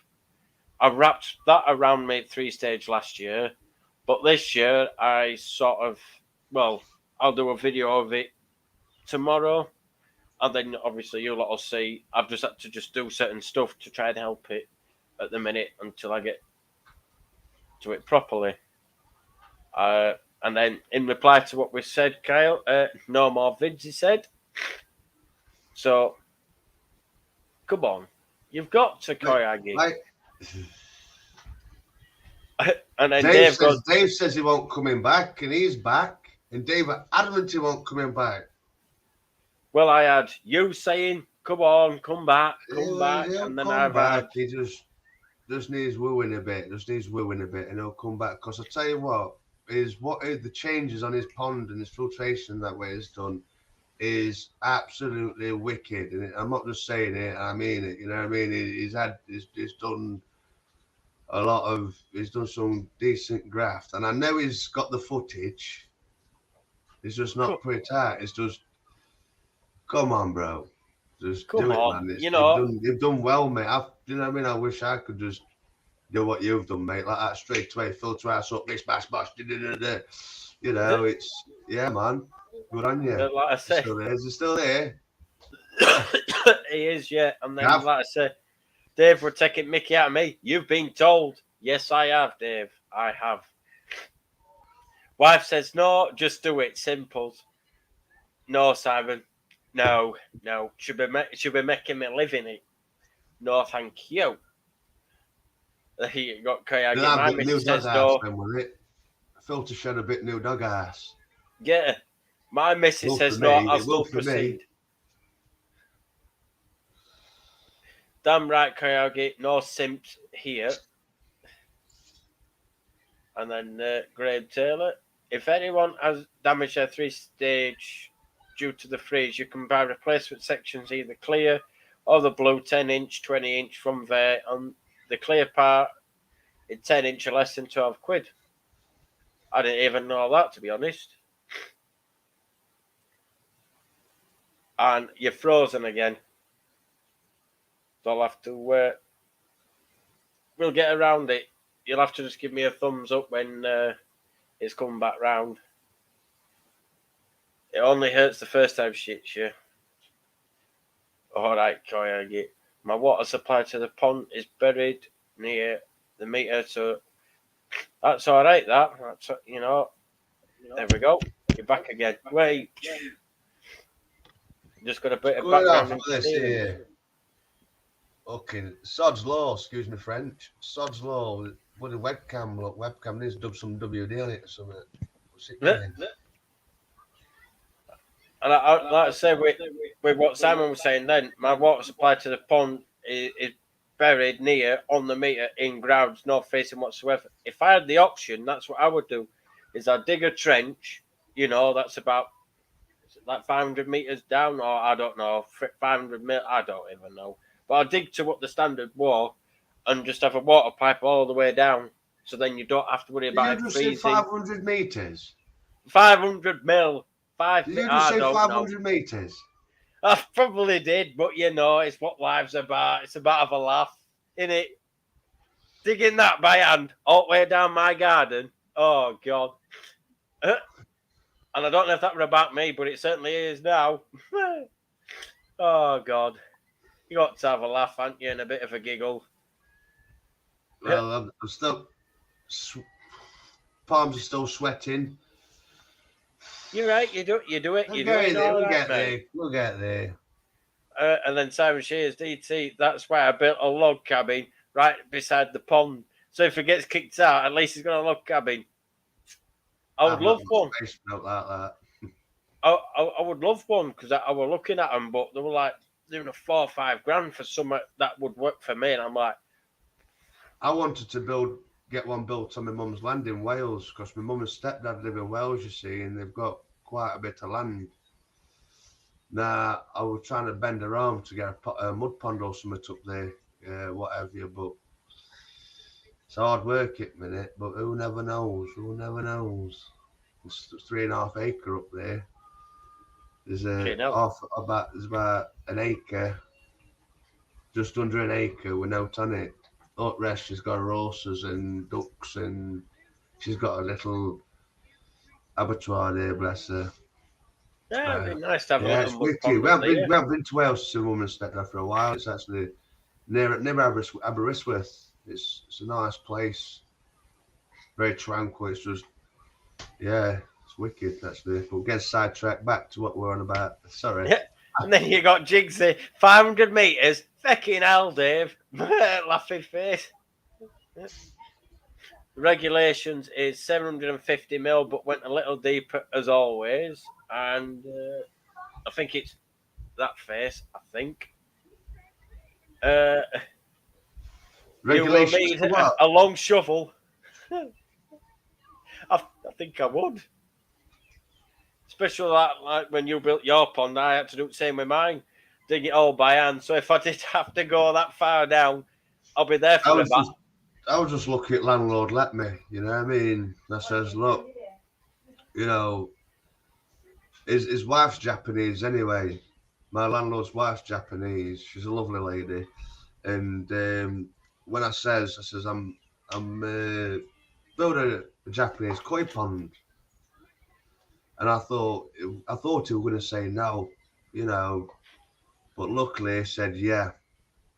I wrapped that around my 3-stage last year, but this year I I'll do a video of it tomorrow, and then obviously you'll all see. I've just had to do certain stuff to try and help it at the minute until I get to it properly. And then in reply to what we said, Kyle, no more vids, he said. So, come on. You've got to Koyagi. And then Dave says he won't coming back, and he's back. And Dave adamant he won't coming back. Well, I had you saying, come on, come back. And then I've had... He just needs wooing a bit. And he'll come back. Because I tell you what the changes on his pond and his filtration that way is done is absolutely wicked. And I'm not just saying it, I mean it. You know what I mean? He's done he's done some decent graft. And I know he's got the footage. He's just not put it out. It's just, come on, bro. Just come do on. it, man. You've done well, mate. You know what I mean? I wish I could just do what you've done, mate, like that straight away, filter house up, mix, bash, bash, you know, it's, yeah, man, good on you. Like I say, Is he still there? he is, yeah. And then, Gav? like I say, Dave, we're taking Mickey out of me. You've been told. Yes, I have, Dave. I have. Wife says, no, just do it. Simple. No, Simon. No. Should be making me live in it. No, thank you. He got Koyagi. My missus says no. Then, was it? Filter shed a bit new dog ass. Yeah. My missus says no, I'll still proceed. Damn right, Koyagi. No simps here. And then Graham Taylor. If anyone has damaged their 3-stage due to the freeze, you can buy replacement sections, either clear or the blue 10-inch, 20-inch from there. On the clear part, in 10-inch or less than 12 quid. I didn't even know that, to be honest. And you're frozen again. So I'll have to... we'll get around it. You'll have to just give me a thumbs up when it's coming back round. It only hurts the first time shits you. All right, Koyagi. My water supply to the pond is buried near the meter, so that's all right. That's, you know. There we go. You're back again. Wait. Just got a bit of background. Okay, Sod's Law, excuse me, French. Sod's Law. What a webcam, look, webcam needs to do some WD on it or something. What's it doing? And like I say, with what Simon was saying then, my water supply to the pond is buried near on the meter in grounds, no facing whatsoever. If I had the option, that's what I would do, is I'd dig a trench, you know, that's about like 500 meters down, or I don't know, 500 mil, I don't even know. But I'd dig to what the standard was and just have a water pipe all the way down, so then you don't have to worry about it freezing. Did you just say 500 meters? 500 mil. Did you just say 500 meters? I probably did, but you know, it's what life's about. It's about a laugh, innit? Digging that by hand all the way down my garden. Oh, God. And I don't know if that were about me, but it certainly is now. Oh, God. You got to have a laugh, haven't you, and a bit of a giggle. Well, I'm still... Palms are still sweating. You're right. You do it. We'll get there. And then Simon Shears, DT, that's why I built a log cabin right beside the pond. So if he gets kicked out, at least he's got a log cabin. I would love one. Like that. I would love one, because I was looking at them, but they were like doing a 4 or 5 grand for something that would work for me. And I'm like, I wanted to get one built on my mum's land in Wales, because my mum and stepdad live in Wales, you see, and they've got quite a bit of land. Now, I was trying to bend around to get a mud pond or something up there, whatever, but it's hard work at the minute, but who never knows? It's 3.5 acre up there. There's about an acre, just under an acre with no on it. Up rest, she's got horses and ducks, and she's got a little abattoir there, bless her. Yeah, it'd be nice to have a little we haven't been to Wales to see Mum and Stepdad for a while. It's actually near Aberystwyth. It's a nice place, very tranquil. It's just, yeah, it's wicked actually. But we'll get sidetracked back to what we're on about. Sorry. Yeah. And then you got Jigsy, 500 meters. Fucking hell, Dave. Laughing face. The regulations is 750 mil, but went a little deeper as always. And I think it's that face, I think. You will need a long shovel. I think I would. Especially like when you built your pond, I had to do the same with mine. Dig it all by hand. So if I did have to go that far down, I'll be there for I was just lucky at landlord let me, you know what I mean? I says, look, you know, his wife's Japanese anyway. My landlord's wife's Japanese. She's a lovely lady. And when I says, I'm building a Japanese koi pond, and I thought he was going to say no, you know, but luckily he said yeah.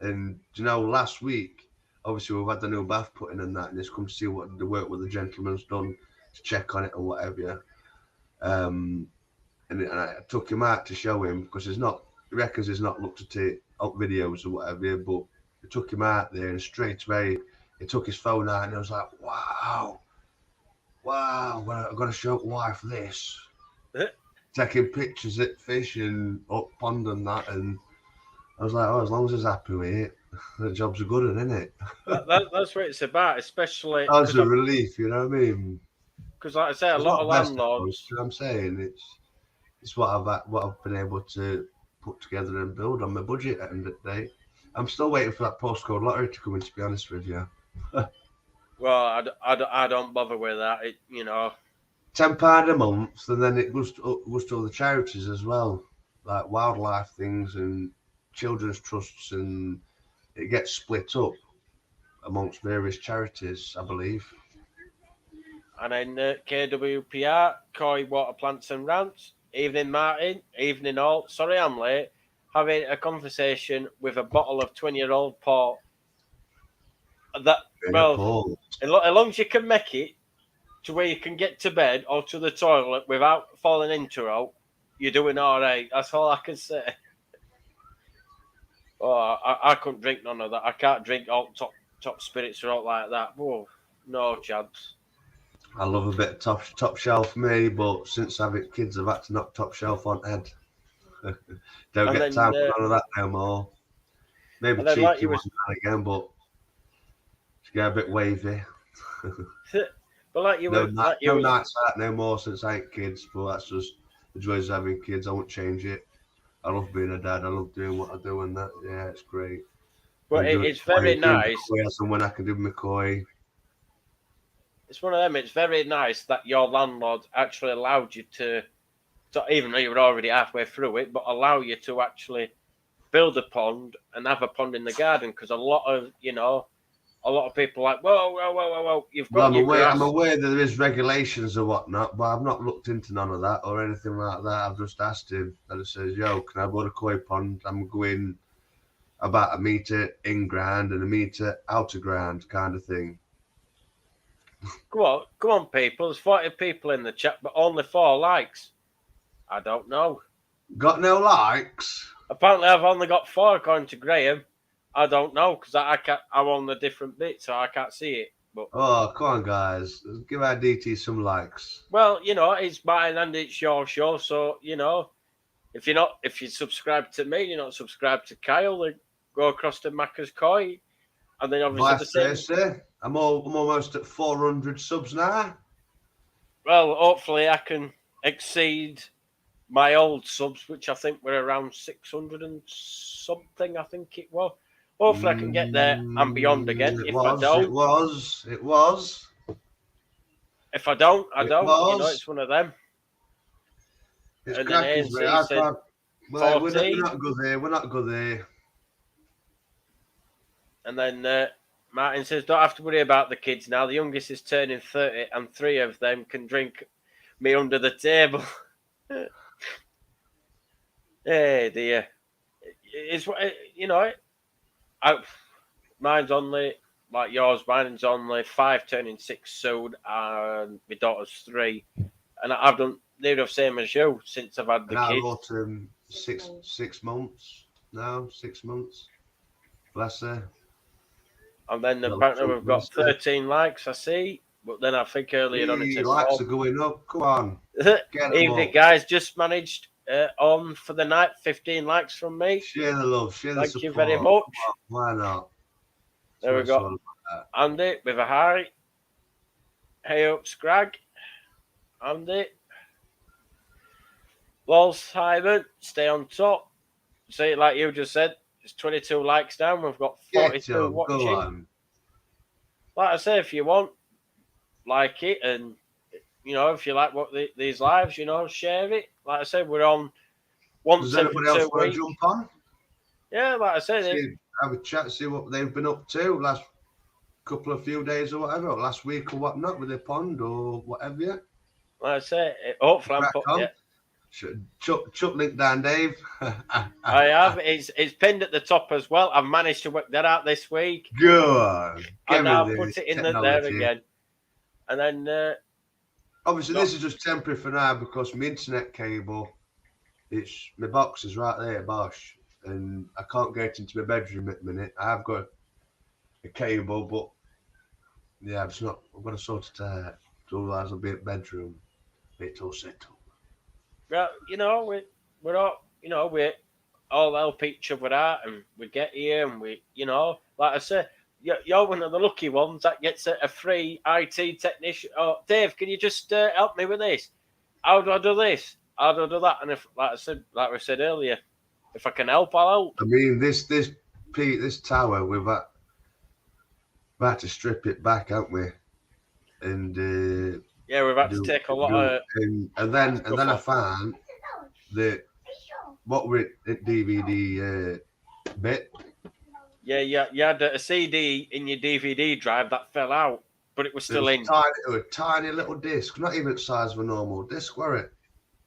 And last week, obviously we've had the new bath put in and that, and he's come to see what the work with the gentleman's done to check on it and whatever. And I took him out to show him because he reckons he's not looked at it up videos or whatever. But I took him out there, and straight away he took his phone out, and I was like, wow, well, I've got to show wife this. Taking pictures at fish and up pond and that, and I was like, oh, as long as he's happy with it, the job's a good one, isn't it? That's what it's about, especially. That's a relief, you know what I mean? Because, like I say, a lot of landlords. You know what I'm saying? It's what I've been able to put together and build on my budget at the end of the day. I'm still waiting for that postcode lottery to come in, to be honest with you. Well, I don't bother with that. £10 a month, and then it goes to all the charities as well, like wildlife things and children's trusts, and it gets split up amongst various charities, I believe. And then KWPR, Koi Water Plants and Rants. Evening, Martin. Evening, all. Sorry I'm late. Having a conversation with a bottle of 20-year-old port. That, well, as long as you can make it to where you can get to bed or to the toilet without falling into it, you're doing all right. That's all I can say. Oh, I couldn't drink none of that. I can't drink all top spirits or all like that. Whoa, no chance. I love a bit of top shelf, me, but since having kids, I've had to knock top shelf on head. Don't get time for none of that no more. Maybe cheeky one again, but it's get a bit wavy. But like you no nights out no more since I ain't kids, but that's just the joys of having kids. I won't change it. I love being a dad. I love doing what I do, and that, yeah, it's great. But it's very nice. When I can do my koi. It's one of them. It's very nice that your landlord actually allowed you to even though you were already halfway through it, but allow you to actually build a pond and have a pond in the garden. Because a lot of people are like, whoa, you've got. I'm aware that there is regulations or whatnot, but I've not looked into none of that or anything like that. I've just asked him, and it says, "Yo, can I build a koi pond? I'm going about 1 meter in ground and 1 meter out of ground, kind of thing." Go on, people. There's 40 people in the chat, but only 4 likes. I don't know. Got no likes? Apparently, I've only got 4 according to Graham. I don't know because I'm on the different bit, so I can't see it. But oh, come on, guys, give our DT some likes. Well, it's mine and it's your show, so if you subscribe to me, you're not subscribed to Kyle, then go across to Macca's Koi, and then obviously vice versa. I'm almost at 400 subs now. Well, hopefully I can exceed my old subs, which I think were around 600 and something. I think it was. Hopefully, I can get there and beyond again. It was. If I don't, I don't. It's one of them. It's crackers, mate. I can't. Well, we're not good there. We're not good there. And then Martin says, "Don't have to worry about the kids now. The youngest is turning 30, and 3 of them can drink me under the table." Hey dear, it's mine's only like yours. Mine's only 5, turning 6 soon, and my daughter's 3. And I've done nearly the same as you since I've had the kids. I've 6 months now. 6 months. Bless her. And then apparently we've got 13 likes. I see, but then I think earlier on it said likes are going up. Come on, evening guys. Just managed on for the night. 15 likes from me. Share the love. Share the support. Thank you very much. Why not? There we go. Andy with a hi. Hey up, Scrag. Andy. Lol, Simon, stay on top. Say it like you just said. It's 22 likes down. We've got 42 watching. Go on. Like I say, if you want, like it, and if you like what these lives, share it. Like I said, we're on once every 2 weeks. Jump on? Yeah, like I said, have a chat, see what they've been up to last couple of few days or whatever, or last week or whatnot with the pond or whatever. Yeah. Like I say, hopefully I'm Crack put. on. Yeah, Chuck link down, Dave. I have. It's pinned at the top as well. I've managed to work that out this week. Good. And I'll put it in there again. And then obviously this is just temporary for now because my internet cable, my box is right there, Bosch, and I can't get into my bedroom at the minute. I have got a cable, but yeah, it's not. I'm gonna sort it out. Otherwise, I'll be at bedroom. It's all settled. Well, we're all, we all help each other out, and we get here, and we, like I said, you're one of the lucky ones that gets a free IT technician. Oh, Dave, can you just help me with this? How do I do this? How do I do that? And if, like we said earlier, if I can help, I'll help. I mean, this tower, we've had to strip it back, haven't we? And yeah, we've had to take a lot of. And then I found that what were it DVD bit. Yeah, you had a CD in your DVD drive that fell out, but it was still in. It was a tiny little disc, not even the size of a normal disc, were it?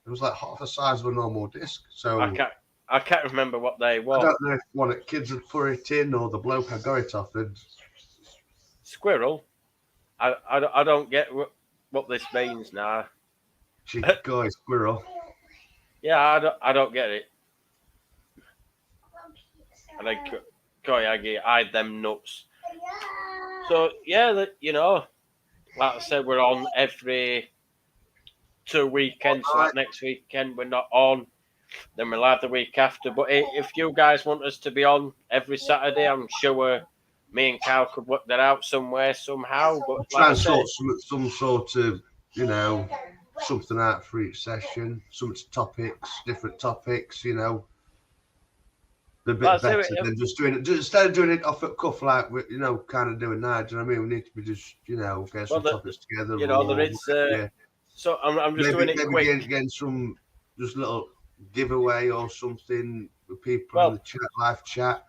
It was like half the size of a normal disc. So I can't remember what they were. I don't know if one of the kids had put it in or the bloke I got it off. Squirrel. I don't get what this means now. Guy squirrel. Yeah, I don't get it. And I hide them nuts. So yeah, like I said, we're on every 2 weekends. So like next weekend we're not on. Then we'll have the week after. But if you guys want us to be on every Saturday, I'm sure me and Cal could work that out somewhere somehow. But try and sort some sort of something out for each session, some topics, different topics, a bit better than just doing it. Instead of doing it off at cuff like kind of doing that. Do you know what I mean? We need to be just get some topics together. There is. So I'm just doing it quick. Getting some just little giveaway or something with people in the chat, live chat.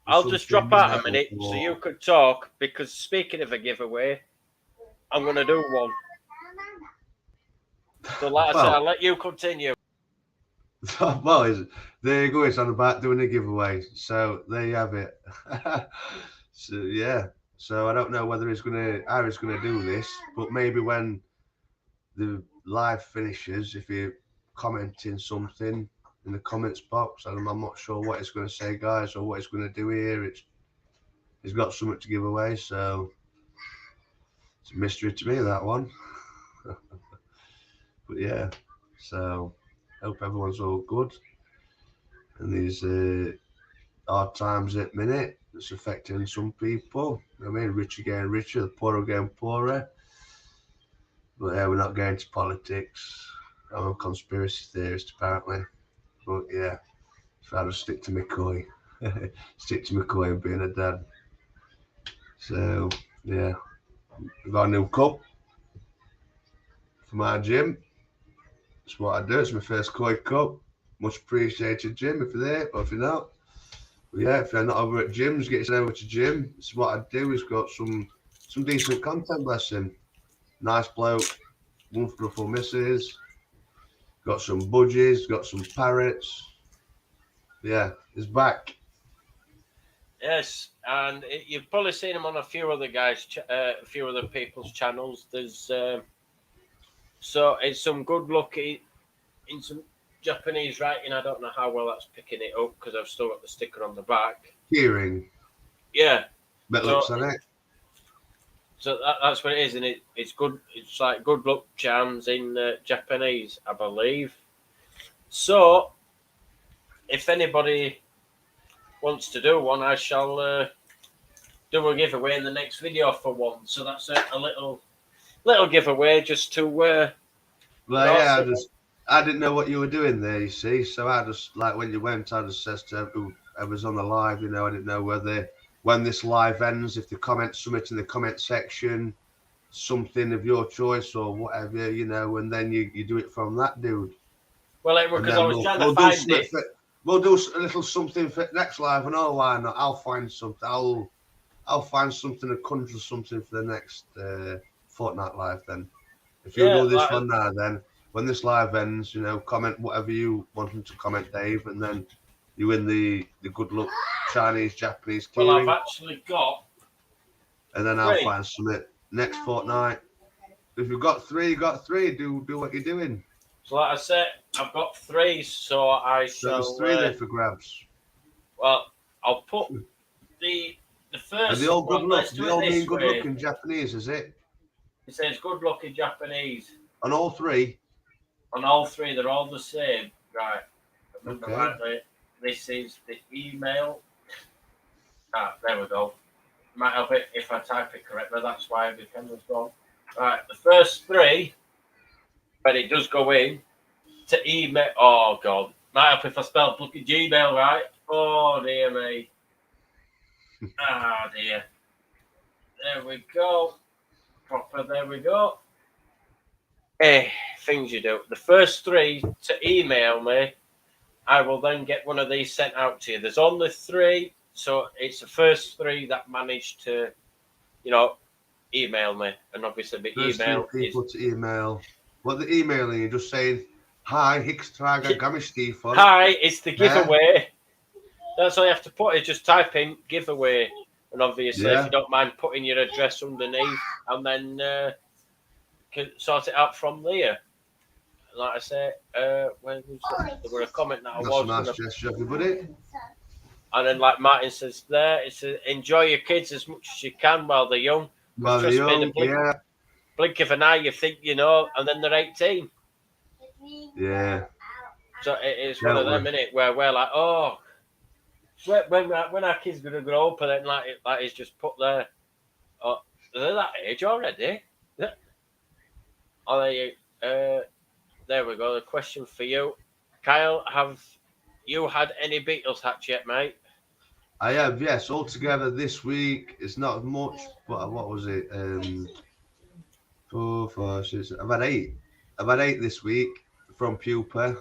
I'll just drop out a minute so you could talk, because speaking of a giveaway, I'm going to do one. So like I said, I'll let you continue. Well, there you go. It's on about doing a giveaway. So there you have it. So yeah. So I don't know whether how he's gonna do this, but maybe when the live finishes, if you're commenting something in the comments box, I'm not sure what he's going to say, guys, or what he's going to do here. He's got something to give away, so it's a mystery to me, that one. But yeah, so hope everyone's all good. And these hard times at the minute, it's affecting some people. I mean, rich are getting richer, the poor are getting poorer. But yeah, we're not going to politics. I'm a conspiracy theorist, apparently. But yeah, so I'll just stick to McCoy. Stick to McCoy and being a dad. So yeah, I've got a new cup for my gym. That's what I do. It's my first Koi cup. Much appreciated, Jim, if you're there, or if you're not. But yeah, if you're not over at gyms, get yourself over to gym. It's what I do. He's got some decent content, bless him. Nice bloke, wonderful missus. Got some budgies, got some parrots. Yeah, he's back. Yes, and you've probably seen him on a few other a few other people's channels. There's so it's some good luck in some Japanese writing. I don't know how well that's picking it up because I've still got the sticker on the back. Hearing. Yeah. That looks on it. So that's what it is, and it's good. It's like good luck charms in Japanese, I believe. So, if anybody wants to do one, I shall do a giveaway in the next video for one. So that's a little giveaway just to. Well, yeah, I didn't know what you were doing there. You see, so I just when you went, I just said to whoever's on the live, I didn't know whether. When this live ends, if they comment something in the comment section, something of your choice or whatever, and then you do it from that, dude. Well, it was because I was trying to find it. We'll do a little something for next live, and why not? I'll find something. I'll find something to conjure something for the next fortnight live then. If you do this one now, then when this live ends, comment whatever you want them to comment, Dave, and then you win the good luck Chinese, Japanese keyring. Well, I've actually got. And then I'll find something next fortnight. If you've got three, you got three. Do what you're doing. So, like I said, I've got three, so I shall. There's three there for grabs. Well, I'll put the first. Are they all good luck? They all mean good luck in Japanese, is it? It says good luck in Japanese. On all three? On all three, they're all the same. Right. Remember rightly, this is the email. There we go. Might help it if I type it correctly. That's why the camera's gone. Right, the first three, when it does go in to email. Oh God, might help if I spell bloody Gmail right. Oh dear me. Dear. There we go. Proper. There we go. Things you do. The first three to email me, I will then get one of these sent out to you. There's only three, so it's the first three that managed to, email me. And obviously the first email people to email. What they're emailing you, just saying, hi, Hickstraga Gamistefan. Hi, it's the giveaway. That's all you have to put is just type in giveaway. And obviously, if you don't mind putting your address underneath, and then can sort it out from there. Like I say, there was a comment that I was nice gesture, everybody. And then, like Martin says there, it's enjoy your kids as much as you can while they're young. While they're young, blink of an eye, you think you know, and then they're 18. Yeah. So it is one of them, innit, where we're like, oh, when our kids going to grow up, and then like it's just put there. Oh, they're that age already. Yeah. Oh, there we go. The question for you, Kyle: have you had any Beatles hats yet, mate? I have, yes. Altogether this week, it's not much, but what was it? 4, 5, 6. I've had 8. I've had 8 this week from Pupa.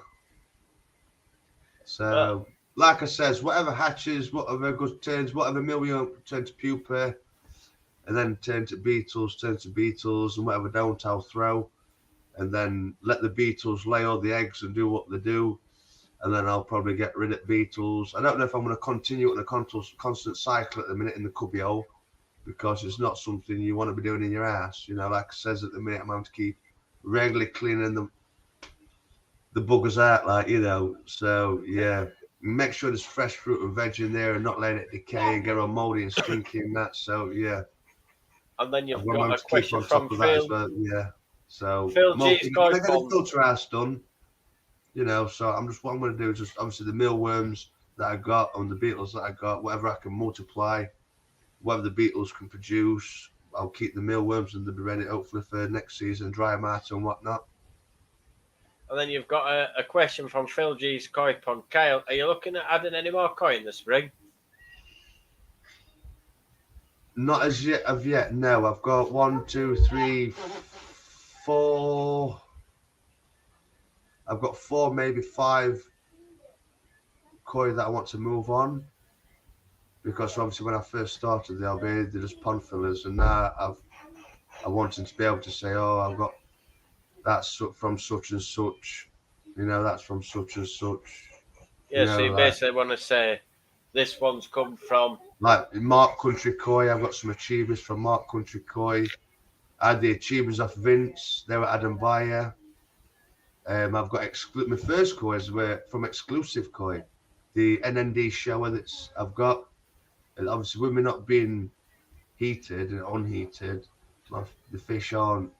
So, like I says, whatever hatches, whatever good turns, whatever million turn to Pupa, and then turn to Beatles, and whatever don't, I'll throw. And then let the Beatles lay all the eggs and do what they do. And then I'll probably get rid of Beatles. I don't know if I'm going to continue in a constant cycle at the minute in the cubbyhole, because it's not something you want to be doing in your ass. Like it says at the minute, I'm having to keep regularly cleaning the buggers out, So, yeah, make sure there's fresh fruit and veg in there and not letting it decay and get all moldy and stinky and that. So, yeah. And then you've got a question from Phil. Well, yeah. So, Phil G. I get a filter house done. So what I'm going to do is just obviously the mealworms that I got and the beetles that I got, whatever I can multiply, whatever the beetles can produce, I'll keep the mealworms and they'll be ready hopefully for next season, dry them out and whatnot. And then you've got a question from Phil G's Koi Pond. Kyle, are you looking at adding any more koi in the spring? Not as yet, no. I've got 1, 2, 3, 4. I've got 4, maybe 5 koi that I want to move on, because obviously when I first started the LB, they're just pond fillers, and now I wanted to be able to say, oh, I've got that's from such and such, that's from such and such. Yeah, so you basically want to say this one's come from like Mark Country Koi. I've got some achievers from Mark Country Koi. I had the achievers off Vince. They were Adam Bayer. I've got my first kois were from Exclusive Koi, the NND shower I've got. And obviously, with me not being heated and unheated, the fish aren't,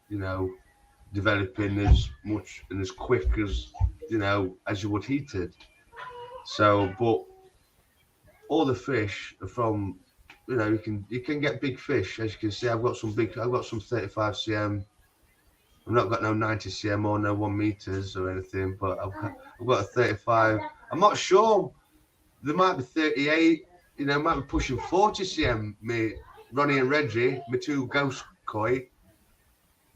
developing as much and as quick as, as you would heated. So, but all the fish are from, you can get big fish. As you can see, I've got some 35 cm. I've not got no 90 cm or no 1 meters or anything, but I've got a 35. I'm not sure. There might be 38. Might be pushing 40 cm. Me, Ronnie and Reggie, my 2 ghost koi.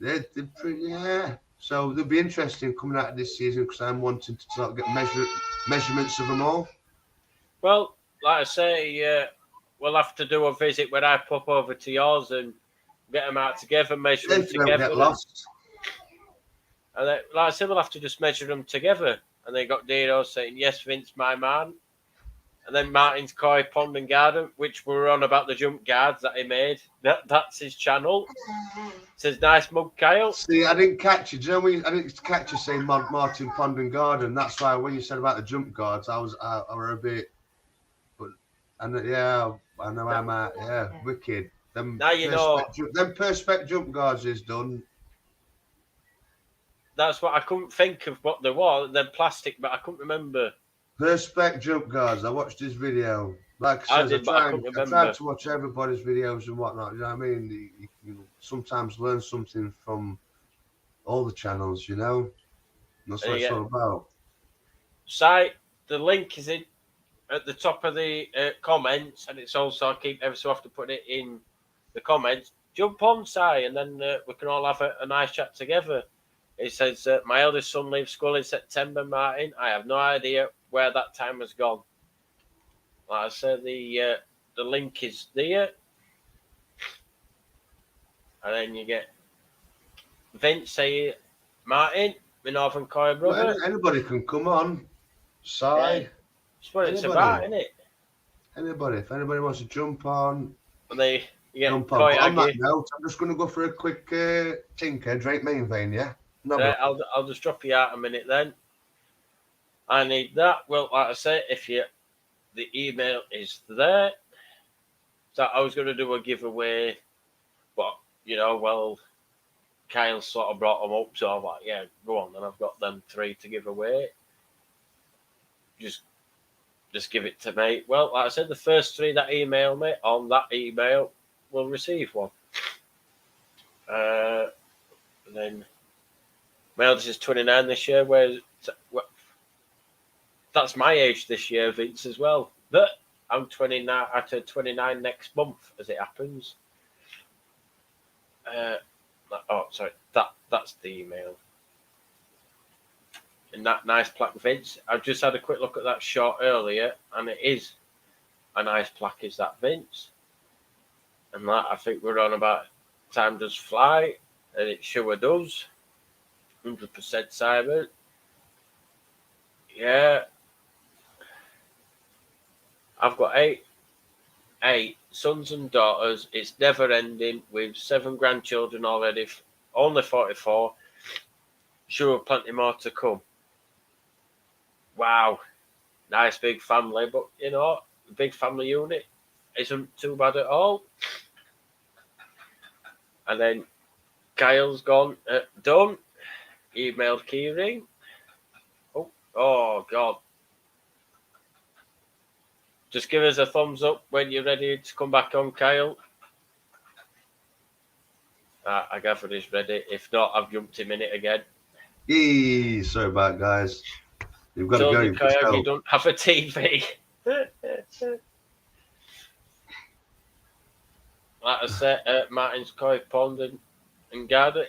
They're pretty, yeah. So they'll be interesting coming out of this season, because I'm wanting to start get measurements of them all. Well, like I say, we'll have to do a visit when I pop over to yours and get them out together, measure them If you don't together. get lost. And then, like I said, we'll have to just measure them together. And they got Dino saying, "Yes, Vince, my man." And then Martin's Koi Pond and Garden, which we were on about the jump guards that he made. That's his channel. Says, "Nice mug, Kyle." See, I didn't catch you. Do you know when I didn't catch you saying Martin Pond and Garden? That's why when you said about the jump guards, I were a bit. But and yeah, I know I'm at wicked. Them Now you know. Them Perspex jump guards is done. That's what I couldn't think of what they were. They're plastic, but I couldn't remember. Perspex jump guards. I watched his video. Like I said, I tried to watch everybody's videos and whatnot. You know what I mean? You sometimes learn something from all the channels, you know? That's what it's all about. Site, the link is in at the top of the comments, and it's also, I keep every so often putting it in the comments. Jump on, Si, and then we can all have a nice chat together. It says, my eldest son leaves school in September, Martin. I have no idea where that time has gone. Like I said, the link is there. And then you get Vince saying, Martin, my Northern Koi brother. Well, anybody can come on. Si. Yeah. That's what it's about, isn't it? Anybody. If anybody wants to jump on. And they jump on. But on that note, I'm just going to go for a quick tinker, Drake main vein, yeah? No, I'll just drop you out a minute then. I need that. Well, like I say, the email is there. So I was going to do a giveaway, but Kyle sort of brought them up, so I'm like, yeah, go on. And I've got them 3 to give away. Just give it to me. Well, like I said, the first 3 that email me on that email will receive one. And then my eldest is 29 this year, that's my age this year, Vince, as well. But I'm 29. I turn 29 next month, as it happens. Sorry. That's the email. And that nice plaque, Vince. I've just had a quick look at that shot earlier, and it is a nice plaque, is that, Vince? And that, I think we're on about Time Does Fly, and it sure does. 100% Simon. Yeah. I've got eight sons and daughters. It's never ending with 7 grandchildren already. Only 44. Sure, plenty more to come. Wow. Nice big family, but big family unit isn't too bad at all. And then Kyle's gone, done. Emailed Keyring. Oh, God. Just give us a thumbs up when you're ready to come back on, Kyle. I gather he's ready. If not, I've jumped him in it again. Yee, sorry about it, guys. You've got to go. Kyle, you don't have a TV. Like I said, Martin's Koi Pond and Garden.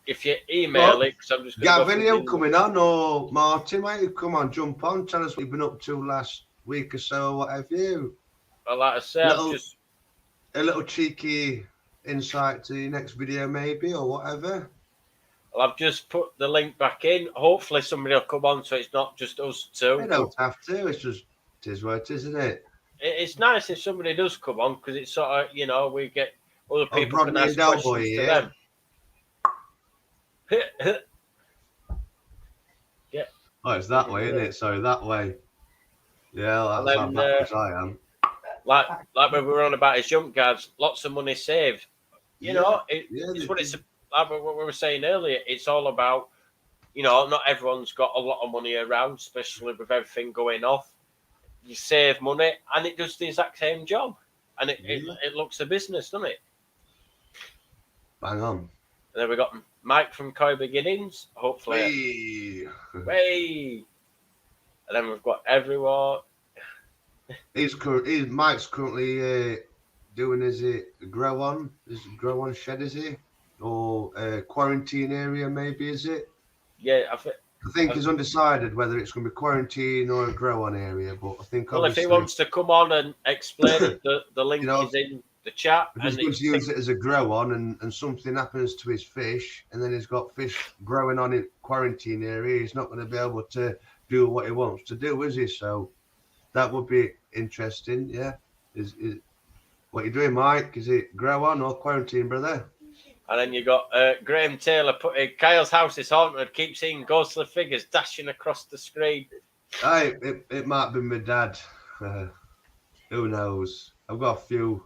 If you email it, because I'm just going to Gavin, you coming on, or Martin, why don't you come on, jump on, tell us what you've been up to last week or so, what have you? Well, like I said, a little cheeky insight to your next video, maybe, or whatever. Well, I've just put the link back in. Hopefully somebody will come on, so it's not just us 2. They don't have to. It is what it is, isn't it? It's nice if somebody does come on, because it's sort of, we get other people can ask questions to them. Yeah. Oh, it's that way, isn't it? Sorry, that way. Yeah, that's how backwards I am. Like when we were on about his jump guards, lots of money saved. It's what it's like what we were saying earlier. It's all about, not everyone's got a lot of money around, especially with everything going off. You save money, and it does the exact same job, and it looks a business, doesn't it? Bang on. And then we got Mike from Koi Beginnings, hopefully. Hey. And then we've got everyone. Mike's currently doing, is it grow on? Is it grow on shed, is he? Or quarantine area, maybe, is it? Yeah, I think I think he's undecided whether it's going to be quarantine or a grow on area. But I think Well, if obviously, he wants to come on and explain it, the link you know, is in the chat. if he's And going to use it as a grow on and something happens to his fish and then he's got fish growing on in quarantine area, he's not going to be able to do what he wants to do, is he? So that would be interesting. Yeah. Is what you doing, Mike? Is it grow on or quarantine, brother? And then you got Graham Taylor putting Kyle's house is haunted. Keep seeing ghostly figures dashing across the screen. It might be my dad. Who knows? I've got a few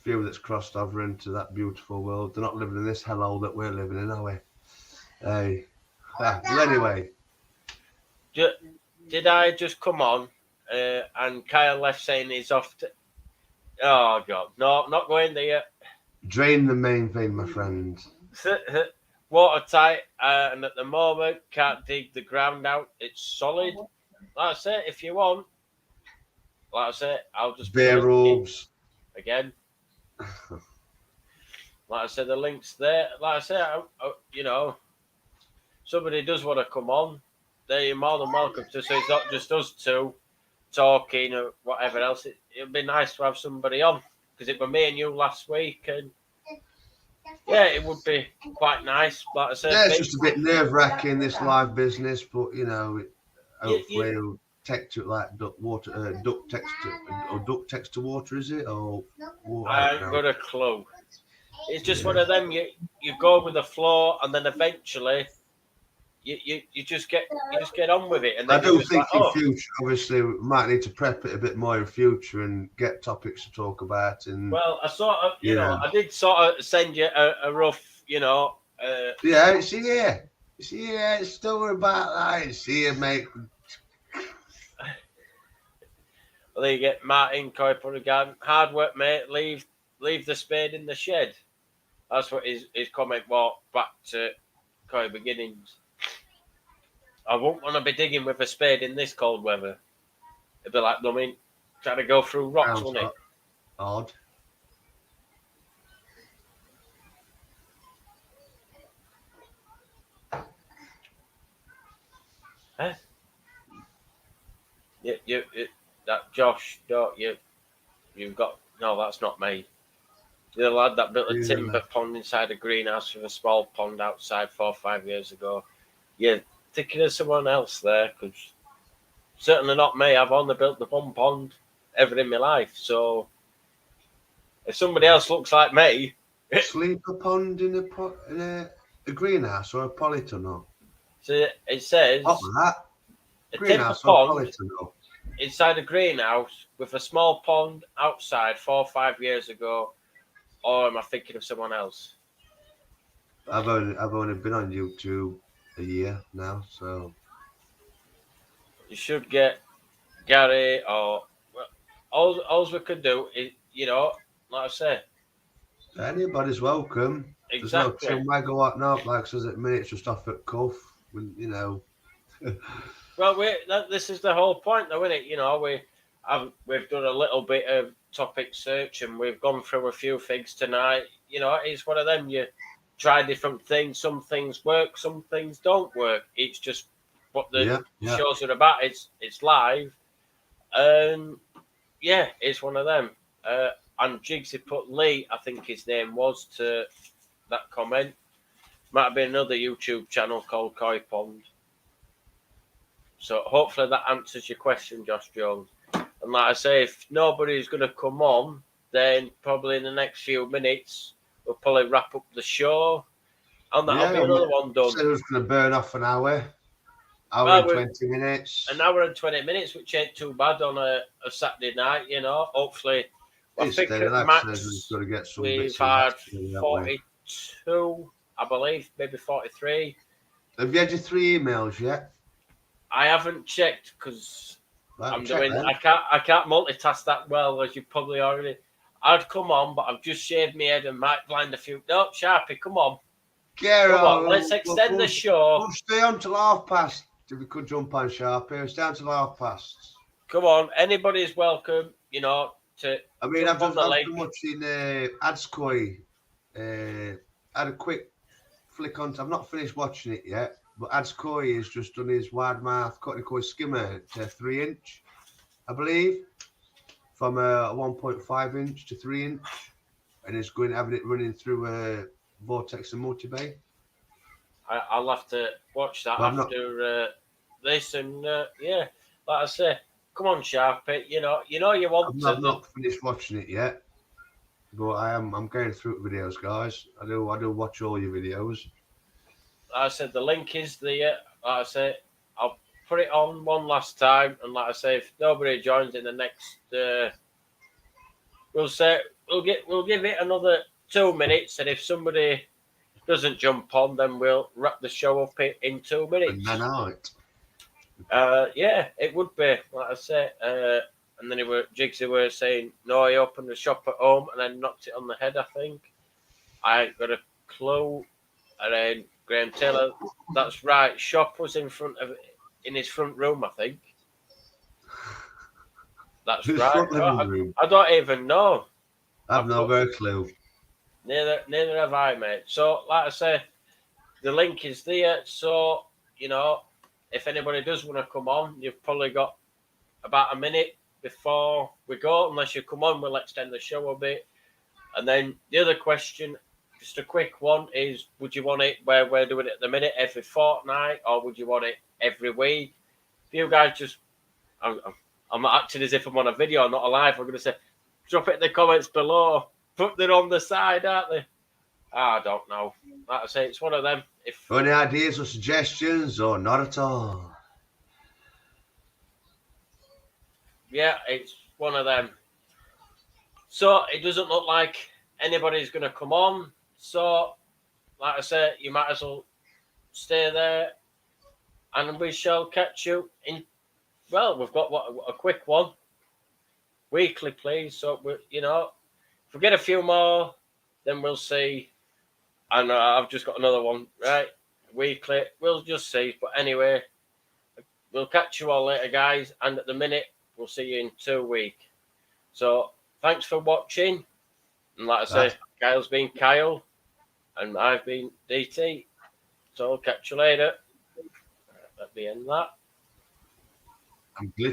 that's crossed over into that beautiful world. They're not living in this hellhole that we're living in, are we? Hey. Well, anyway. Did I just come on and Kyle left saying he's off to... Oh, God. No, not going there. Drain the main vein, my friend. Watertight, and at the moment, can't dig the ground out. It's solid. Like I say, if you want, like I say, I'll just... Bear rubs. Again. Like I said, the link's there. Like I say, you know, somebody does want to come on, they're more than welcome to. So it's not just us two talking or whatever else. It'd be nice to have somebody on because it was me and you last week, and yeah, it would be quite nice. Like I said, yeah, it's just a bit nerve-wracking this live business, but you know, hopefully it'll take to like duck text to water, is it? Or I ain't got a clue. It's just one of them. You go with the flow, and then eventually you just get on with it. And then I do think like, in future, obviously, we might need to prep it a bit more in future and get topics to talk about. And well, I sort of, you know, I did sort of send you a rough, you know. Yeah, it's here. It's here. It's still about that. It's here, mate. Well, there you get Martin Kuiper again. Hard work, mate. Leave the spade in the shed. That's what his comment was back to Koi Beginnings. I won't want to be digging with a spade in this cold weather. It'd be like, I mean, trying to go through rocks, wouldn't it? Odd. Huh? You that Josh, don't you? You've got no. That's not me. The lad that built a timber pond inside a greenhouse with a small pond outside 4 or 5 years ago. You're thinking of someone else there, because certainly not me. I've only built the one pond ever in my life. So if somebody else looks like me, sleeper pond in a greenhouse or a polytunnel. So it says that a greenhouse timber or pond polytunnel inside a greenhouse with a small pond outside 4 or 5 years ago. Or am I thinking of someone else? I've only been on YouTube a year now, so you should get Gary or all we could do is, you know, like I said, anybody's welcome. Exactly. There's no megawatt now, like says at minutes just off at cuff, when you know. Well, this is the whole point, though, isn't it? You know, we've done a little bit of topic search and we've gone through a few things tonight. You know, it's one of them. You try different things. Some things work, some things don't work. It's just what the shows are about. It's live, and yeah, it's one of them. And Jigsy put Lee, I think his name was, to that comment. Might have been another YouTube channel called Koi Pond. So hopefully that answers your question, Josh Jones. And like I say, if nobody's going to come on, then probably in the next few minutes, we'll probably wrap up the show. And that'll be another one done. So it's going to burn off an hour and 20 minutes. An hour and 20 minutes, which ain't too bad on a Saturday night, you know. Hopefully, I think at max, we've had 42, I believe, maybe 43. Have you had your 3 emails yet? I haven't checked because I'm doing. I can't multitask that well, as you probably already. I'd come on, but I've just shaved my head and might blind a few. No, Sharpie, come on. Come on, let's extend the show. We'll stay on till 50. If we could jump on Sharpie, it's down till 50. Come on, anybody's welcome. You know, to. I mean, I've been watching Adskoi. Had a quick flick on. I've not finished watching it yet, But Ads Koi has just done his wide mouth cutting koi skimmer to 3-inch, I believe, from a 1.5-inch to 3-inch, and he's going having it running through a Vortex and Multi-Bay. I'll have to watch that Well, after this, and yeah, like I say, come on, Sharpie. You know you want I've to. not finished watching it yet, but I'm going through videos, guys. I do watch all your videos. Like I said, the link is there. Like I say, I'll put it on one last time, and like I say, if nobody joins in the next, we'll give it another 2 minutes, and if somebody doesn't jump on, then we'll wrap the show up in 2 minutes. And then out. Yeah, it would be like I say. And then Jigsy were saying, no, he opened the shop at home and then knocked it on the head. I think I ain't got a clue. And then Graham Taylor, that's right. Shop was in his front room, I think. That's His right. front living room. I don't even know. I've no clue. Neither have I, mate. So, like I say, the link is there. So, if anybody does want to come on, you've probably got about a minute before we go. Unless you come on, we'll extend the show a bit. And then the other question, just a quick one, is would you want it where we're doing it at the minute every fortnight, or would you want it every week? If you guys just, I'm acting as if I'm on a video, not a live. I'm going to say, drop it in the comments below. Put them on the side, aren't they? I don't know. Like I say, it's one of them. Any ideas or suggestions, or not at all? Yeah, it's one of them. So it doesn't look like anybody's going to come on. So, like I say, you might as well stay there, and we shall catch you in. Well, we've got a quick one, weekly, please. So if we get a few more, then we'll see. And I've just got another one, right? Weekly, we'll just see. But anyway, we'll catch you all later, guys. And at the minute, we'll see you in 2 weeks. So thanks for watching. And like I say, Kyle's been Kyle, and I've been DT. So I'll catch you later. Let me end that. I'm glitching.